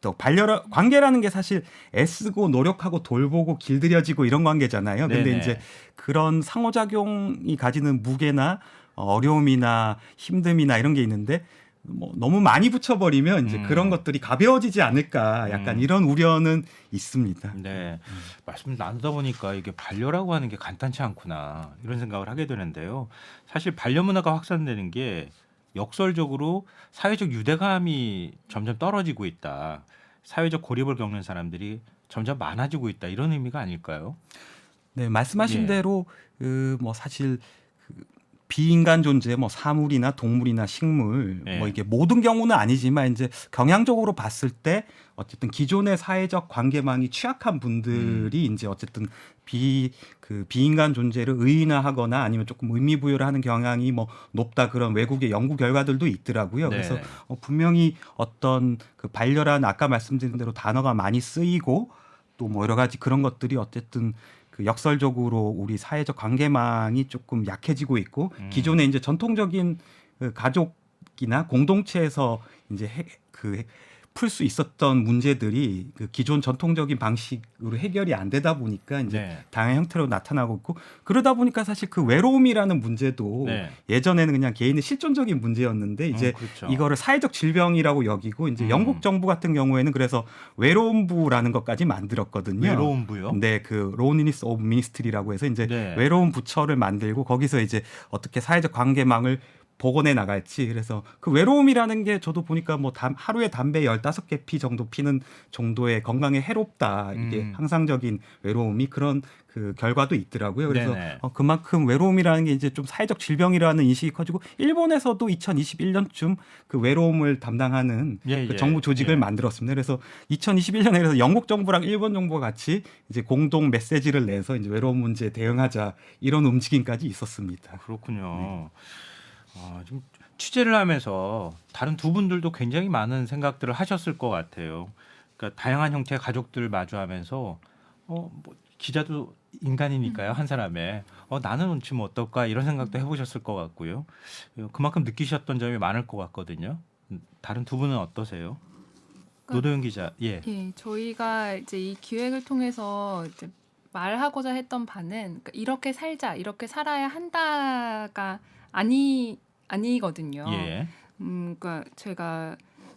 S3: 또 관계라는 게 사실 애쓰고 노력하고 돌보고 길들여지고 이런 관계잖아요. 근데
S1: 네네.
S3: 이제 그런 상호작용이 가지는 무게나 어려움이나 힘듦이나 이런 게 있는데 뭐 너무 많이 붙여버리면 이제 그런 것들이 가벼워지지 않을까 약간 이런 우려는 있습니다.
S1: 네. 말씀 나누다 보니까 이게 반려라고 하는 게 간단치 않구나 이런 생각을 하게 되는데요. 사실 반려 문화가 확산되는 게 역설적으로 사회적 유대감이 점점 떨어지고 있다. 사회적 고립을 겪는 사람들이 점점 많아지고 있다. 이런 의미가 아닐까요?
S3: 네, 말씀하신
S1: 예.
S3: 대로 뭐 사실 비인간 존재, 뭐 사물이나 동물이나 식물,
S1: 예.
S3: 뭐 이게 모든 경우는 아니지만 이제 경향적으로 봤을 때 어쨌든 기존의 사회적 관계망이 취약한 분들이 이제 어쨌든 비인간 존재를 의인화하거나 아니면 조금 의미 부여를 하는 경향이 뭐 높다 그런 외국의 연구 결과들도 있더라고요.
S1: 네.
S3: 그래서 분명히 어떤 그 반려란 아까 말씀드린 대로 단어가 많이 쓰이고 또 뭐 여러 가지 그런 것들이 어쨌든 그 역설적으로 우리 사회적 관계망이 조금 약해지고 있고 기존에 이제 전통적인 그 가족이나 공동체에서 이제 풀 수 있었던 문제들이 그 기존 전통적인 방식으로 해결이 안 되다 보니까 이제
S1: 네.
S3: 다양한 형태로 나타나고 있고 그러다 보니까 사실 그 외로움이라는 문제도
S1: 네.
S3: 예전에는 그냥 개인의 실존적인 문제였는데 이제
S1: 그렇죠.
S3: 이거를 사회적 질병이라고 여기고 이제 영국 정부 같은 경우에는 그래서 외로움부라는 것까지 만들었거든요.
S1: 외로움부요?
S3: 네, 그 로니니스 오브 미니스트리라고 해서 이제
S1: 네.
S3: 외로움 부처를 만들고 거기서 이제 어떻게 사회적 관계망을 복원해 나갈지 그래서 그 외로움이라는 게 저도 보니까 뭐 하루에 담배 15개 피 정도 피는 정도의 건강에 해롭다 이게 항상적인 외로움이 그런 그 결과도 있더라고요. 그래서
S1: 네네.
S3: 그만큼 외로움이라는 게 이제 좀 사회적 질병이라는 인식이 커지고 일본에서도 2021년쯤 그 외로움을 담당하는
S1: 예,
S3: 그
S1: 예.
S3: 정부 조직을
S1: 예.
S3: 만들었습니다. 그래서 2021년에 그래서 영국 정부랑 일본 정부가 같이 이제 공동 메시지를 내서 이제 외로움 문제에 대응하자 이런 움직임까지 있었습니다.
S1: 그렇군요. 좀 취재를 하면서 다른 두 분들도 굉장히 많은 생각들을 하셨을 것 같아요. 그러니까 다양한 형태의 가족들 마주하면서 뭐 기자도 인간이니까요. 한 사람의 나는 운치면 어떨까 이런 생각도 해보셨을 것 같고요. 그만큼 느끼셨던 점이 많을 것 같거든요. 다른 두 분은 어떠세요? 노도현 기자. 예.
S4: 예, 저희가 이제 이 기획을 통해서 이제 말하고자 했던 바는 그러니까 이렇게 살자, 이렇게 살아야 한다가 아니거든요.
S1: 예.
S4: 그러니까 제가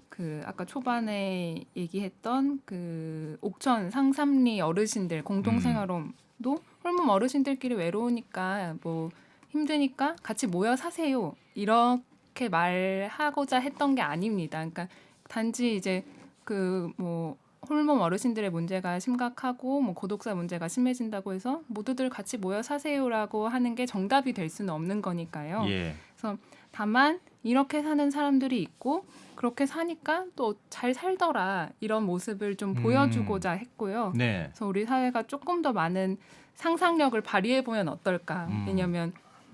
S4: 그 아까 초반에 얘기했던 그 옥천 상삼리 어르신들 공동생활홈도 홀몸 어르신들끼리 외로우니까 뭐 힘드니까 같이 모여 사세요. 이렇게 말하고자 했던 게 아닙니다. 그러니까 단지 이제 그 뭐 홀몸 어르신들의 문제가 심각하고 뭐 고독사 문제가 심해진다고 해서 모두들 같이 모여 사세요라고 하는 게 정답이 될 수는 없는 거니까요.
S1: 예.
S4: 그래서 다만 이렇게 사는 사람들이 있고 그렇게 사니까 또 잘 살더라 이런 모습을 좀 보여주고자 했고요.
S1: 네.
S4: 그래서 우리 사회가 조금 더 많은 상상력을 발휘해 보면 어떨까? 왜냐하면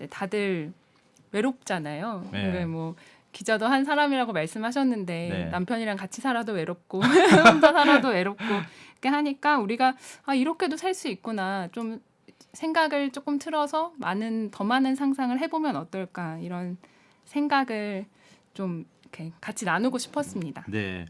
S4: 다들 외롭잖아요.
S1: 네.
S4: 그러니까 뭐 기자도 한 사람이라고 말씀하셨는데
S1: 네.
S4: 남편이랑 같이 살아도 외롭고 혼자 살아도 외롭고 이렇게 하니까 우리가 이렇게도 살 수 있구나 좀 생각을 조금 틀어서 더 많은 상상을 해보면 어떨까 이런 생각을 좀 이렇게 같이 나누고 싶었습니다.
S1: 네.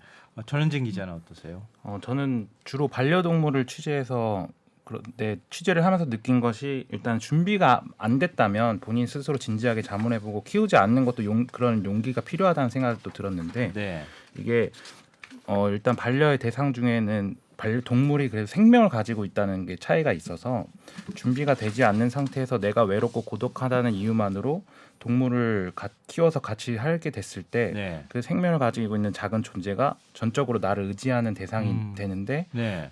S1: 전현진 기자는 어떠세요?
S5: 저는 주로 반려동물을 취재해서 그런데 취재를 하면서 느낀 것이 일단 준비가 안 됐다면 본인 스스로 진지하게 자문해보고 키우지 않는 것도 그런 용기가 필요하다는 생각도 들었는데
S1: 네.
S5: 이게 일단 반려의 대상 중에는 동물이 그래도 생명을 가지고 있다는 게 차이가 있어서 준비가 되지 않는 상태에서 내가 외롭고 고독하다는 이유만으로 동물을 키워서 같이 살게 됐을 때
S1: 네.
S5: 그 생명을 가지고 있는 작은 존재가 전적으로 나를 의지하는 대상이 되는데
S1: 네.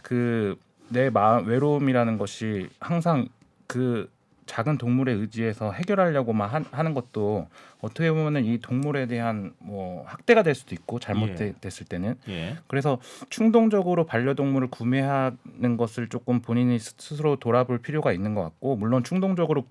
S5: 내 마음 외로움이라는 것이 항상 그 작은 동물에 의지해서 해결하려고만 하는 것도 어떻게 보면은 이 동물에 대한 뭐 학대가 될 수도 있고 잘못됐을 때는
S1: 예.
S5: 그래서 충동적으로 반려동물을 구매하는 것을 조금 본인이 스스로 돌아볼 필요가 있는 것 같고 물론 충동적으로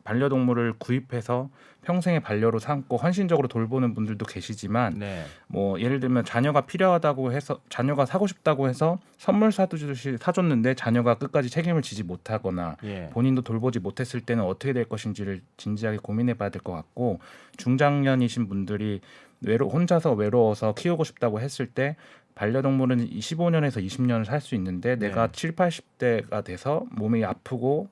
S5: 반려동물을 구입해서 평생의 반려로 삼고 헌신적으로 돌보는 분들도 계시지만
S1: 네.
S5: 뭐 예를 들면 자녀가 필요하다고 해서 자녀가 사고 싶다고 해서 선물 사주듯이 사줬는데 자녀가 끝까지 책임을 지지 못하거나
S1: 예.
S5: 본인도 돌보지 못했을 때는 어떻게 될 것인지를 진지하게 고민해봐야 될 것 같고 중장년이신 분들이 혼자서 외로워서 키우고 싶다고 했을 때 반려동물은 15년에서 20년을 살 수 있는데 내가 7, 80대가 돼서 몸이 아프고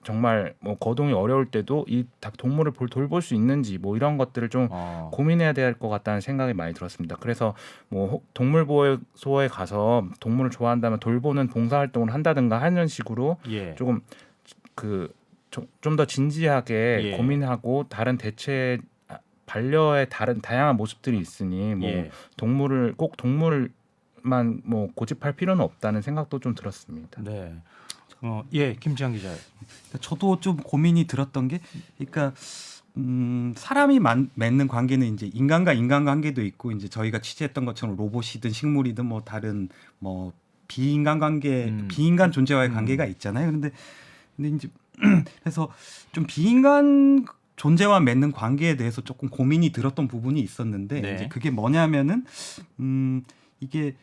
S5: 정말 뭐 거동이 어려울 때도 이 동물을 돌볼 수 있는지 뭐 이런 것들을 좀 고민해야 될 것 같다는 생각이 많이 들었습니다. 그래서 뭐 동물보호소에 가서 동물을 좋아한다면 돌보는 봉사활동을 한다든가 하는 식으로
S1: 예.
S5: 조금 좀 더 진지하게
S1: 예.
S5: 고민하고 다른 대체 반려의 다양한 모습들이 있으니 뭐
S1: 예.
S5: 동물만 뭐 고집할 필요는 없다는 생각도 좀 들었습니다.
S1: 네. 예, 김지한 기자.
S3: 저도 좀 고민이 들었던 게, 그러니까 사람이 맺는 관계는 이제 인간과 인간관계도 있고, 이제 저희가 취재했던 것처럼 로봇이든 식물이든 뭐 다른 뭐 비인간 관계, 비인간 존재와의 관계가 있잖아요. 근데 이제 그래서 좀 비인간 존재와 맺는 관계에 대해서 조금 고민이 들었던 부분이 있었는데,
S1: 네.
S3: 이제 그게 뭐냐면은 이게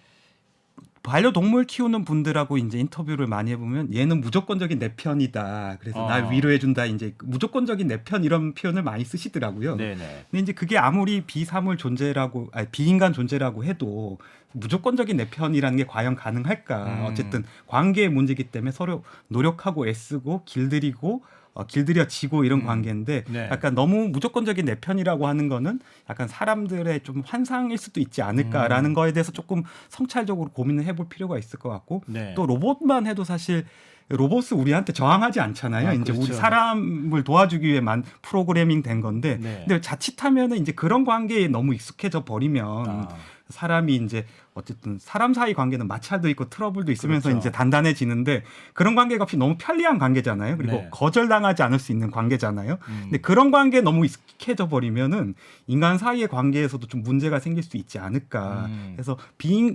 S3: 반려동물 키우는 분들하고 이제 인터뷰를 많이 해보면 얘는 무조건적인 내 편이다. 그래서 날 위로해준다. 이제 무조건적인 내 편 이런 표현을 많이 쓰시더라고요.
S1: 네네.
S3: 근데 이제 그게 아무리 비사물 존재라고, 아니, 비인간 존재라고 해도 무조건적인 내 편이라는 게 과연 가능할까? 어쨌든 관계의 문제이기 때문에 서로 노력하고 애쓰고 길들여지고 이런 관계인데
S1: 네.
S3: 약간 너무 무조건적인 내 편이라고 하는 거는 약간 사람들의 좀 환상일 수도 있지 않을까라는 거에 대해서 조금 성찰적으로 고민을 해볼 필요가 있을 것 같고
S1: 네.
S3: 또 로봇만 해도 사실 로봇은 우리한테 저항하지 않잖아요. 이제
S1: 그렇죠.
S3: 우리 사람을 도와주기 위해만 프로그래밍 된 건데
S1: 네.
S3: 근데 자칫하면은 이제 그런 관계에 너무 익숙해져 버리면 사람이 이제 어쨌든 사람 사이 관계는 마찰도 있고 트러블도 있으면서
S1: 그렇죠.
S3: 이제 단단해지는데 그런 관계가 없이 너무 편리한 관계잖아요. 그리고
S1: 네.
S3: 거절당하지 않을 수 있는 관계잖아요. 근데 그런 관계에 너무 익숙해져 버리면은 인간 사이의 관계에서도 좀 문제가 생길 수 있지 않을까. 그래서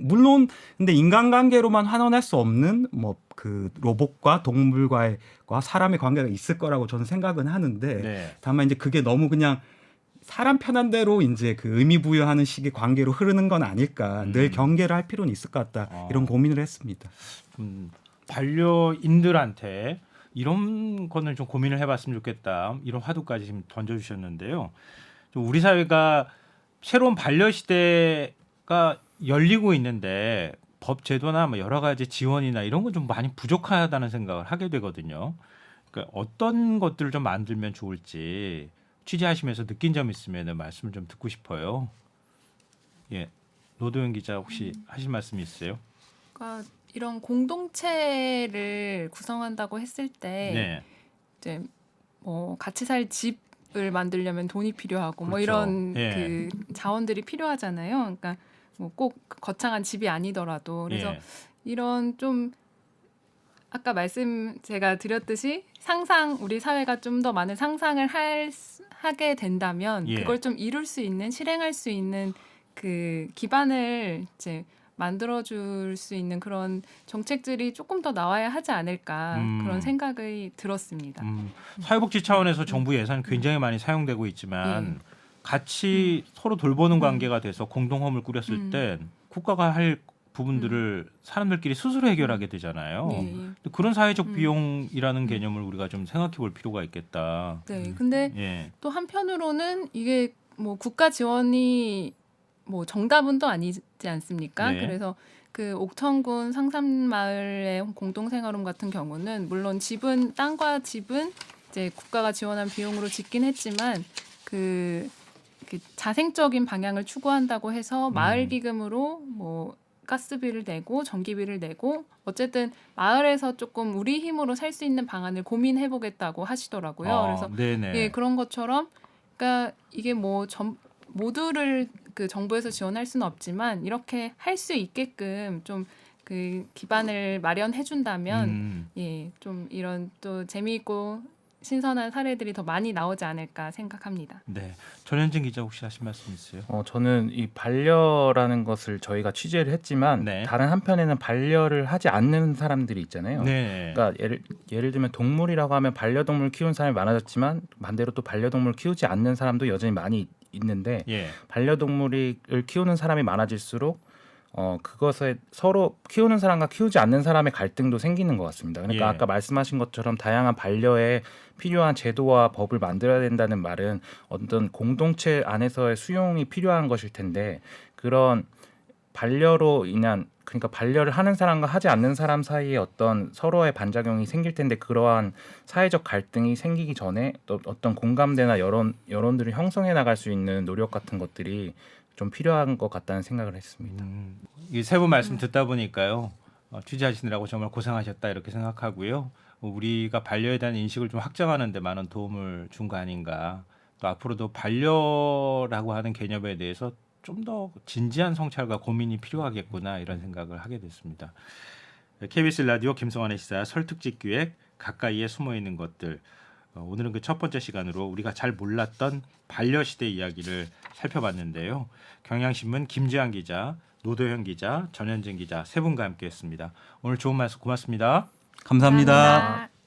S3: 물론 근데 인간관계로만 환원할 수 없는 뭐 그 로봇과 동물과의 사람의 관계가 있을 거라고 저는 생각은 하는데
S1: 네.
S3: 다만 이제 그게 너무 그냥 사람 편한 대로 이제 그 의미 부여하는 식의 관계로 흐르는 건 아닐까. 늘 경계를 할 필요는 있을 것 같다. 이런 고민을 했습니다.
S1: 반려인들한테 이런 거는 좀 고민을 해봤으면 좋겠다. 이런 화두까지 지금 던져주셨는데요. 좀 우리 사회가 새로운 반려 시대가 열리고 있는데 법 제도나 뭐 여러 가지 지원이나 이런 건 좀 많이 부족하다는 생각을 하게 되거든요. 그러니까 어떤 것들을 좀 만들면 좋을지 취재하시면서 느낀 점 있으면 말씀을 좀 듣고 싶어요. 예, 노도현 기자 혹시 하실 말씀이 있어요?
S4: 그러니까 이런 공동체를 구성한다고 했을 때
S1: 네,
S4: 이제 뭐 같이 살 집을 만들려면 돈이 필요하고 뭐
S1: 그렇죠.
S4: 이런
S1: 예.
S4: 그 자원들이 필요하잖아요. 그러니까 뭐 꼭 거창한 집이 아니더라도 그래서
S1: 예.
S4: 이런 좀 아까 말씀 제가 드렸듯이 우리 사회가 좀 더 많은 상상을 하게 된다면
S1: 예.
S4: 그걸 좀 이룰 수 있는 실행할 수 있는 그 기반을 이제 만들어줄 수 있는 그런 정책들이 조금 더 나와야 하지 않을까 그런 생각이 들었습니다.
S1: 사회복지 차원에서 정부 예산 굉장히 많이 사용되고 있지만 같이 서로 돌보는 관계가 돼서 공동홈을 꾸렸을 땐 국가가 할 부분들을 사람들끼리 스스로 해결하게 되잖아요.
S4: 예.
S1: 근데 그런 사회적 비용이라는 개념을 우리가 좀 생각해 볼 필요가 있겠다.
S4: 네, 근데
S1: 예.
S4: 또 한편으로는 이게 뭐 국가 지원이 뭐 정답은 또 아니지 않습니까?
S1: 네.
S4: 그래서 그 옥천군 상산마을의 공동생활홈 같은 경우는 물론 땅과 집은 이제 국가가 지원한 비용으로 짓긴 했지만 그 자생적인 방향을 추구한다고 해서 마을 기금으로 뭐 가스비를 내고 전기비를 내고 어쨌든 마을에서 조금 우리 힘으로 살 수 있는 방안을 고민해 보겠다고 하시더라고요. 그래서
S1: 네네.
S4: 예, 그런 것처럼 그러니까 이게 뭐 모두를 그 정부에서 지원할 수는 없지만 이렇게 할 수 있게끔 좀 그 기반을 마련해 준다면 예, 좀 이런 또 재미있고 신선한 사례들이 더 많이 나오지 않을까 생각합니다.
S1: 네. 전현진 기자 혹시 하실 말씀 있어요?
S5: 저는 이 반려라는 것을 저희가 취재를 했지만
S1: 네.
S5: 다른 한편에는 반려를 하지 않는 사람들이 있잖아요.
S1: 네.
S5: 그러니까 예를 들면 동물이라고 하면 반려동물 키우는 사람이 많아졌지만 반대로 또 반려동물 키우지 않는 사람도 여전히 많이 있는데
S1: 예.
S5: 반려동물을 키우는 사람이 많아질수록 그것에 서로 키우는 사람과 키우지 않는 사람의 갈등도 생기는 것 같습니다. 그러니까
S1: 예.
S5: 아까 말씀하신 것처럼 다양한 반려에 필요한 제도와 법을 만들어야 된다는 말은 어떤 공동체 안에서의 수용이 필요한 것일 텐데 그런 반려로 인한 그러니까 반려를 하는 사람과 하지 않는 사람 사이에 어떤 서로의 반작용이 생길 텐데 그러한 사회적 갈등이 생기기 전에 또 어떤 공감대나 여론들을 형성해 나갈 수 있는 노력 같은 것들이 좀 필요한 것 같다는 생각을 했습니다.
S1: 이 세 분 말씀 듣다 보니까요. 취재하시느라고 정말 고생하셨다 이렇게 생각하고요. 우리가 반려에 대한 인식을 좀 확장하는 데 많은 도움을 준 거 아닌가. 또 앞으로도 반려라고 하는 개념에 대해서 좀 더 진지한 성찰과 고민이 필요하겠구나 이런 생각을 하게 됐습니다. KBS 라디오 김성환의 시사 설특집 기획 가까이에 숨어있는 것들. 오늘은 그 첫 번째 시간으로 우리가 잘 몰랐던 반려시대 이야기를 살펴봤는데요. 경향신문 김지한 기자, 노도현 기자, 전현진 기자 세 분과 함께했습니다. 오늘 좋은 말씀 고맙습니다.
S3: 감사합니다.
S4: 감사합니다.